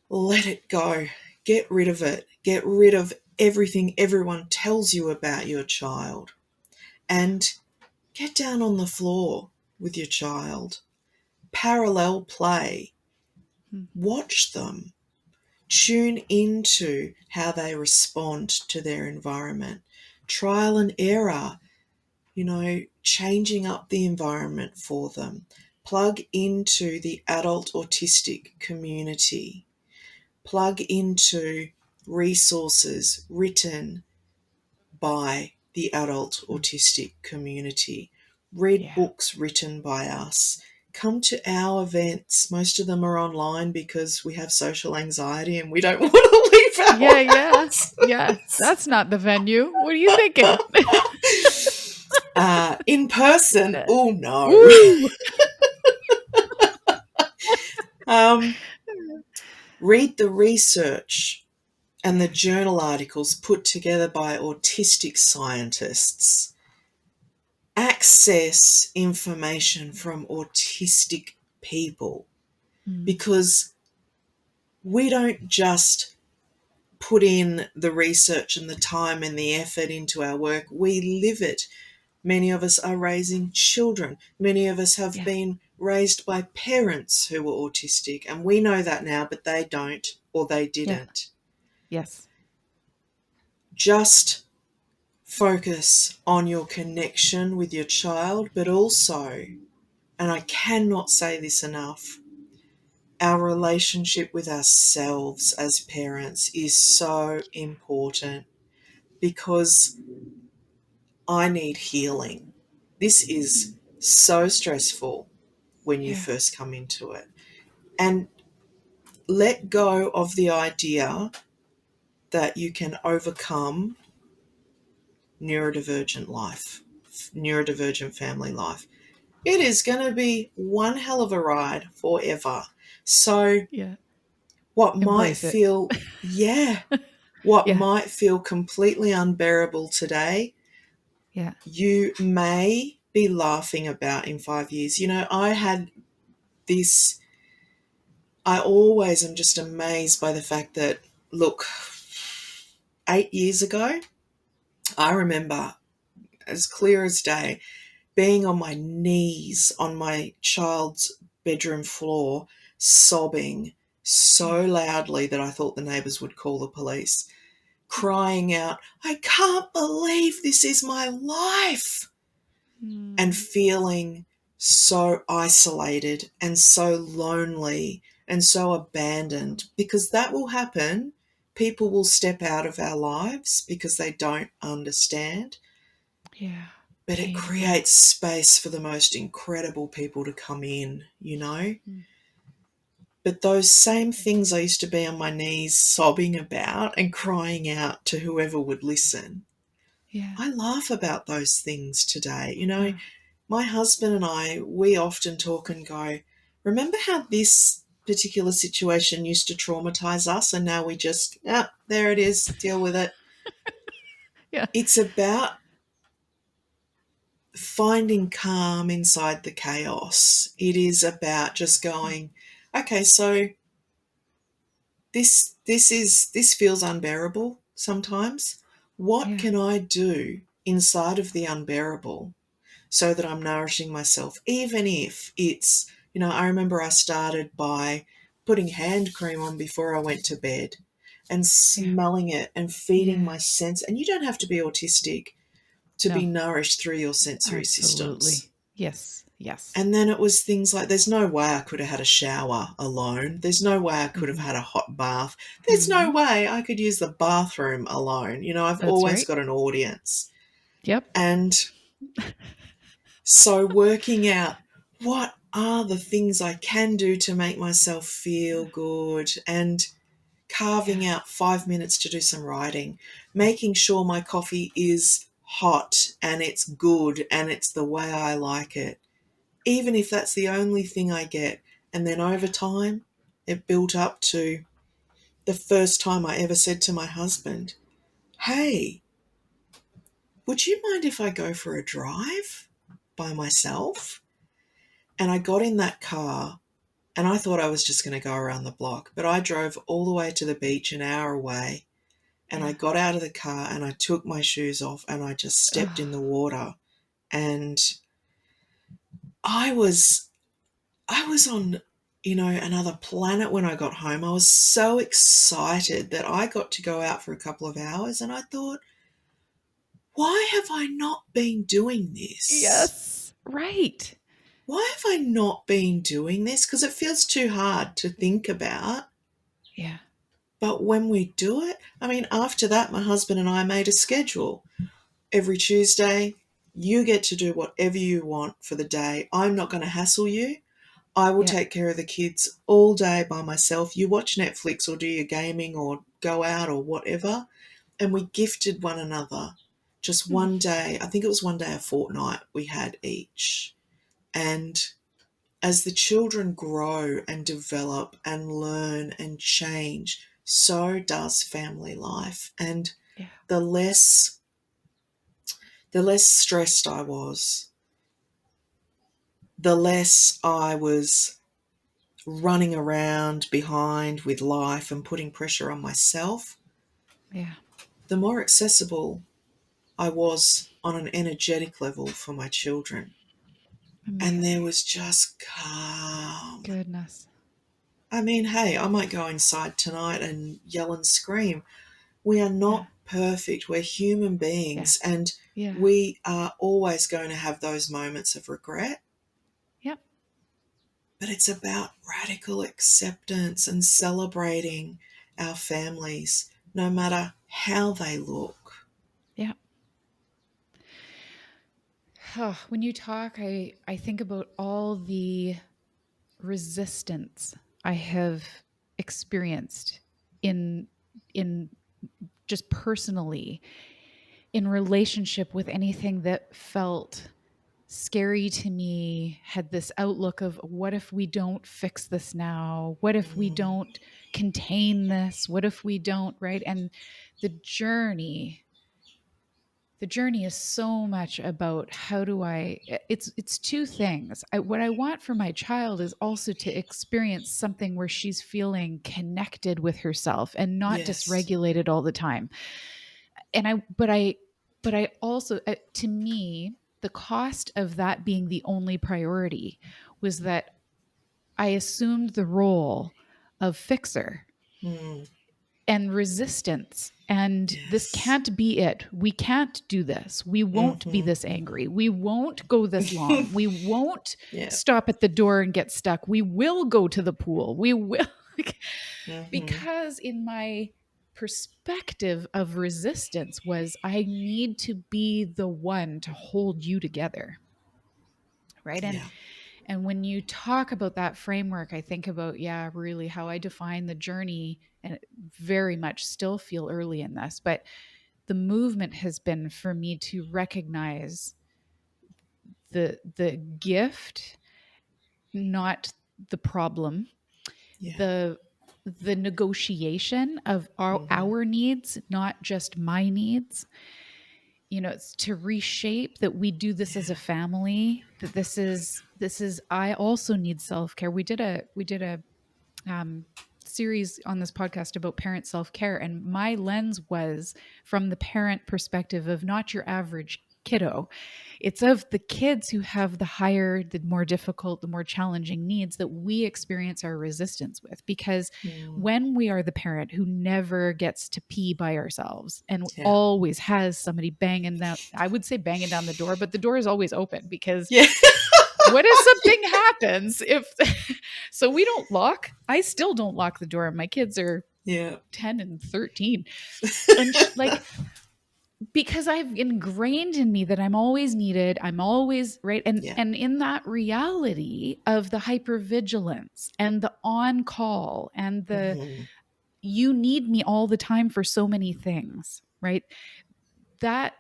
let it go. Get rid of it. Get rid of everything everyone tells you about your child. And get down on the floor with your child. Parallel play. Hmm. Watch them. Tune into how they respond to their environment. Trial and error, changing up the environment for them. Plug into the adult autistic community. Plug into resources written by the adult autistic community. Read Yeah. books written by us. Come to our events. Most of them are online because we have social anxiety and we don't want to leave Yeah. our Yeah. Yeah. houses. That's not the venue. What are you thinking? In person, oh no. Woo! Um, read the research and the journal articles put together by autistic scientists. Access information from autistic people, Mm. because we don't just put in the research and the time and the effort into our work, we live it. Many of us are raising children. Many of us have Yeah. been raised by parents who were autistic, and we know that now, but they don't, or they Yeah. didn't. Yes. Just focus on your connection with your child, but also, and I cannot say this enough, our relationship with ourselves as parents is so important, because I need healing. This is so stressful when you Yeah. first come into it. And let go of the idea that you can overcome neurodivergent life, neurodivergent family life. It is going to be one hell of a ride forever. So Yeah. what might Embrace it. feel, yeah, what Yeah. might feel completely unbearable today, Yeah. you may be laughing about in 5 years? You know, I had this, I always am just amazed by the fact that, look, 8 years ago, I remember as clear as day being on my knees on my child's bedroom floor, sobbing so loudly that I thought the neighbours would call the police, crying out, I can't believe this is my life, and Mm. feeling so isolated and so lonely and so abandoned, because that will happen. People will step out of our lives because they don't understand, Yeah. but it Painful. creates space for the most incredible people to come in, you know? Mm. But those same things I used to be on my knees sobbing about and crying out to whoever would listen, Yeah. I laugh about those things today. You know, Oh, my husband and I, we often talk and go, remember how this particular situation used to traumatize us and now we just, there it is, deal with it. yeah. It's about finding calm inside the chaos. It is about just going, okay, so this feels unbearable sometimes. What Yeah. can I do inside of the unbearable so that I'm nourishing myself, even if it's, you know, I remember I started by putting hand cream on before I went to bed and Yeah. smelling it and feeding Yeah. my sense. And you don't have to be autistic to be No, nourished through your sensory systems. absolutely. Yes. Yes. And then it was things like, there's no way I could have had a shower alone. There's no way I could have Hmm. had a hot bath. There's no Hmm. way I could use the bathroom alone. You know, I've That's always right. got an audience. Yep. And so working out what are the things I can do to make myself feel good, and carving Yeah. out 5 minutes to do some writing, making sure my coffee is hot and it's good and it's the way I like it, even if that's the only thing I get. And then over time, it built up to the first time I ever said to my husband, hey, would you mind if I go for a drive by myself? And I got in that car and I thought I was just going to go around the block, but I drove all the way to the beach an hour away, and I Yeah. got out of the car and I took my shoes off and I just stepped in Oh, the water, and I was I was on, you know, another planet when I got home. I was so excited that I got to go out for a couple of hours, and I thought, why have I not been doing this? yes. Right. Why have I not been doing this? Because it feels too hard to think about. Yeah. But when we do it, I mean, after that, my husband and I made a schedule. Every Tuesday, you get to do whatever you want for the day. I'm not going to hassle you. I will Yeah. take care of the kids all day by myself. You watch Netflix or do your gaming or go out or whatever. And we gifted one another just Mm. one day. I think it was one day a fortnight we had each. And as the children grow and develop and learn and change, so does family life. And Yeah. the less the less stressed I was, the less I was running around behind with life and putting pressure on myself, Yeah. the more accessible I was on an energetic level for my children. And there Amazing. was just calm. Goodness. I mean, hey, I might go inside tonight and yell and scream. We are Yeah. not perfect. We're human Yeah. beings, and Yeah. we are always going to have those moments of regret. Yep. But it's about radical acceptance and celebrating our families, no matter how they look. Yeah. Oh, when you talk, I think about all the resistance I have experienced in in just personally in relationship with anything that felt scary to me, had this outlook of what if we don't fix this now? What if we Mm, don't contain this? What if we don't, right? And the journey the journey is so much about how do I it's two things. What I want for my child is also to experience something where she's feeling connected with herself and not Yes. dysregulated all the time. And I also to me, the cost of that being the only priority was that I assumed the role of fixer Mm. and resistance. And this Yes. can't be it. We can't do this. We won't be Mm-hmm. this angry. We won't go this long. We won't Yeah. stop at the door and get stuck. We will go to the pool. We will. Mm-hmm. Because in my perspective of resistance was I need to be the one to hold you together. Right. Yeah. And when you talk about that framework, I think about, yeah, really how I define the journey and very much still feel early in this, but the movement has been for me to recognize the gift, not the problem, Yeah. the the negotiation of Mm-hmm. our needs, not just my needs. It's to reshape that we do this as a Yeah. family, that this is I also need self-care. We did a um, series on this podcast about parent self-care, and my lens was from the parent perspective of not your average kiddo. It's of the kids who have the higher, the more difficult, the more challenging needs that we experience our resistance with. Because Mm. when we are the parent who never gets to pee by ourselves and Yeah. always has somebody banging down, I would say banging down the door, but the door is always open because Yeah. what if something happens if so we don't lock. I still don't lock the door. My kids are Yeah. 10 and 13. And like, because I've ingrained in me that I'm always needed, I'm always right. and Yeah. and in that reality of the hypervigilance and the on call and the Mm-hmm. you need me all the time for so many things, right? that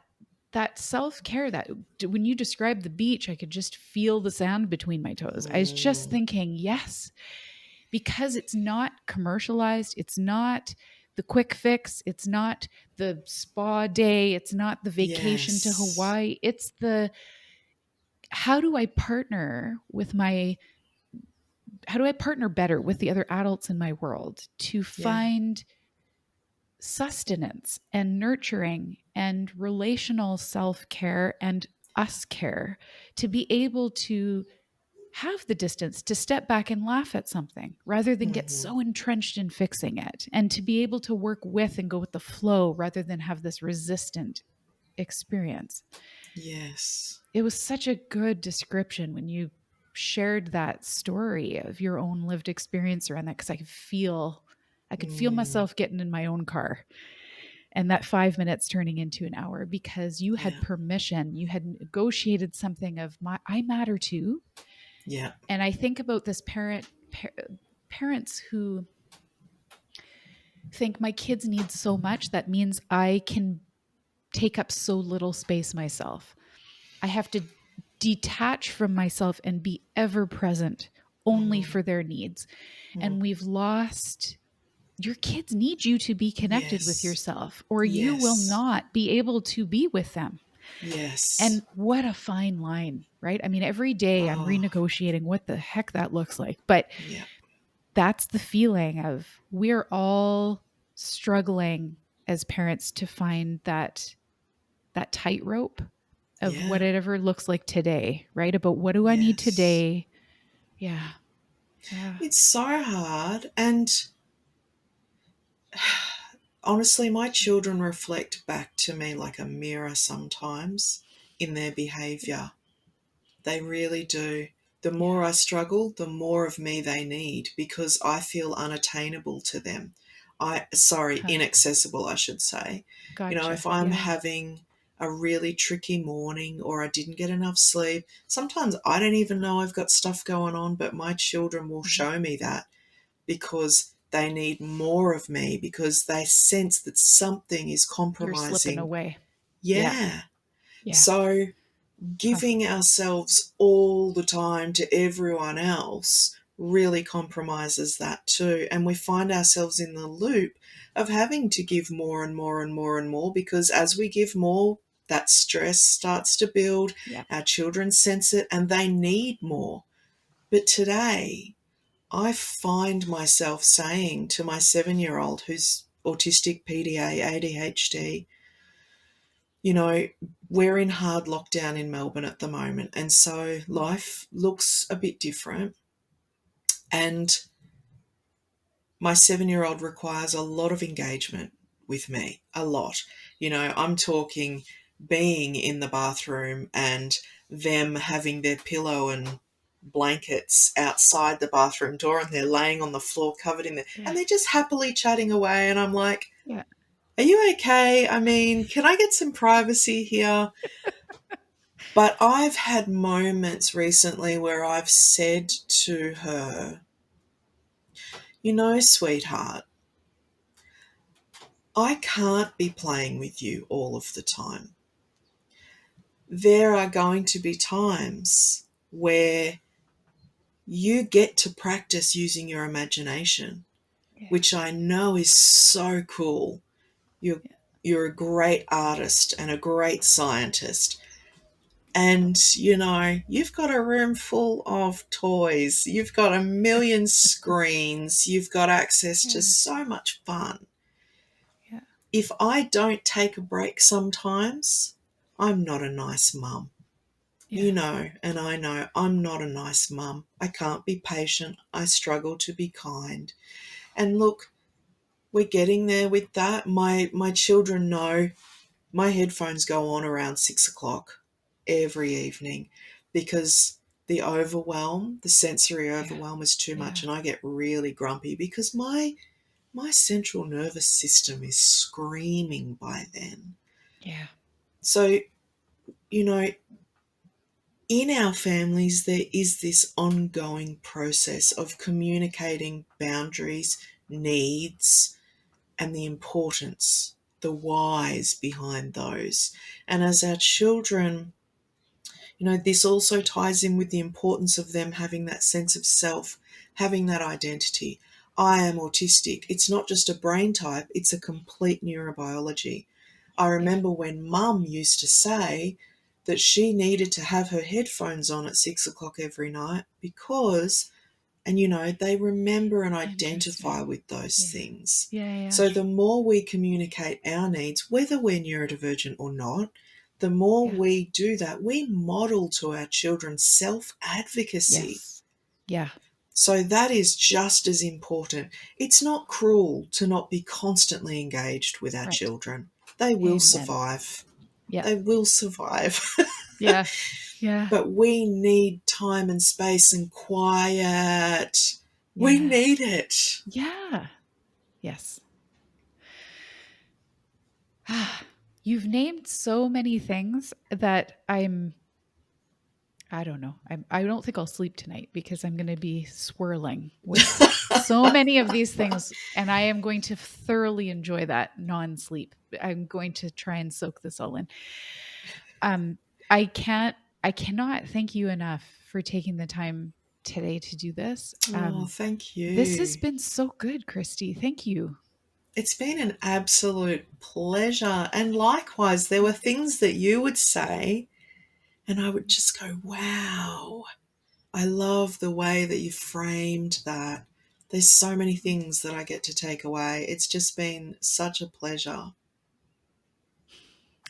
that self-care, that when you describe the beach, I could just feel the sand between my toes. I was just Mm. thinking, yes, because it's not commercialized, it's not the quick fix, it's not the spa day, it's not the vacation to Yes. Hawaii, it's the how do I partner with my how do I partner better with the other adults in my world to Yeah. find sustenance and nurturing and relational self-care and us care, to be able to have the distance to step back and laugh at something rather than get Mm-hmm. so entrenched in fixing it, and to be able to work with and go with the flow rather than have this resistant experience. Yes. It was such a good description when you shared that story of your own lived experience around that, because I could feel Mm. myself getting in my own car and that 5 minutes turning into an hour because you had Yeah. permission, you had negotiated something of my I matter too. Yeah. And I think about this parents who think my kids need so much that means I can take up so little space myself. I have to detach from myself and be ever present only Mm. for their needs. Mm. And we've lost your kids need you to be connected with Yes. yourself, or you will Yes. not be able to be with them. Yes. And what a fine line, right? I mean, every day I'm Oh, renegotiating what the heck that looks like. But yeah. that's the feeling of we're all struggling as parents to find that tightrope of Yeah. whatever looks like today, right? About what do I need Yes. today? Yeah. Yeah. It's so hard. And honestly, my children reflect back to me like a mirror sometimes in their behaviour. They really do. The Yeah. more I struggle, the more of me they need because I feel unattainable to them. Huh. Inaccessible, I should say. Gotcha. If I'm Yeah. having a really tricky morning or I didn't get enough sleep, sometimes I don't even know I've got stuff going on, but my children will Mhm. show me that because they need more of me because they sense that something is You're slipping compromising. away. Yeah. Yeah. Yeah. So Huh. giving ourselves all the time to everyone else really compromises that too. And we find ourselves in the loop of having to give more and more and more and more because as we give more, that stress starts to build. Yeah. Our children sense it and they need more. But today, I find myself saying to my 7-year-old who's autistic, PDA, ADHD, you know, we're in hard lockdown in Melbourne at the moment. And so life looks a bit different. And my 7-year-old requires a lot of engagement with me, a lot. You know, I'm talking being in the bathroom and them having their pillow and blankets outside the bathroom door and they're laying on the floor covered in it Yeah. and they're just happily chatting away. And I'm like, Yeah. are you okay? I mean, can I get some privacy here? But I've had moments recently where I've said to her, you know, sweetheart, I can't be playing with you all of the time. There are going to be times where you get to practice using your imagination, Yeah. which I know is so cool. You're a great artist and a great scientist. And, you know, you've got a room full of toys. You've got a million screens. You've got access Yeah. to so much fun. Yeah. If I don't take a break sometimes, I'm not a nice mum. Yeah. You know, and I know I'm not a nice mum. I can't be patient. I struggle to be kind. And look, we're getting there with that. My children know my headphones go on around 6 o'clock every evening because the sensory Yeah. overwhelm is too Yeah. much and I get really grumpy because my central nervous system is screaming by then. Yeah. So, you know, in our families, there is this ongoing process of communicating boundaries, needs, and the importance, the whys behind those. And as our children, you know, this also ties in with the importance of them having that sense of self, having that identity. I am autistic. It's not just a brain type, it's a complete neurobiology. I Yeah. remember when Mum used to say that she needed to have her headphones on at 6 o'clock every night because, and you know, they remember and Interesting. identify with those Yeah. things. Yeah. Yeah. So the more we communicate our needs, whether we're neurodivergent or not, the more Yeah. we do that, we model to our children self-advocacy. Yes. Yeah. So that is just as important. It's not cruel to not be constantly engaged with our Right. children. They will Amen. survive. Yeah. They will survive. Yeah. Yeah. But we need time and space and quiet. We Yeah. need it. Yeah. Yes. You've named so many things that I don't know. I don't think I'll sleep tonight because I'm going to be swirling with so many of these things. And I am going to thoroughly enjoy that non sleep. I'm going to try and soak this all in. Um, I can't, I cannot thank you enough for taking the time today to do this. Oh, thank This has you. been so good, Kristy. Thank you. It's been an absolute pleasure. And likewise, there were things that you would say, and I would just go, wow, I love the way that you framed that. There's so many things that I get to take away. It's just been such a pleasure.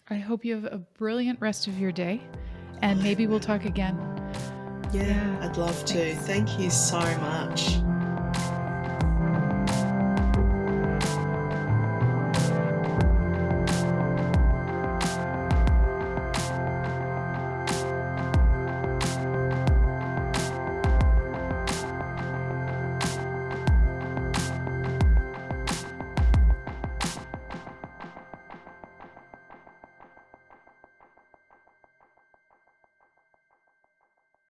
I hope you have a brilliant rest of your day and I maybe we'll will. talk again. Yeah, Yeah. I'd love to. Thanks. Thank you so much.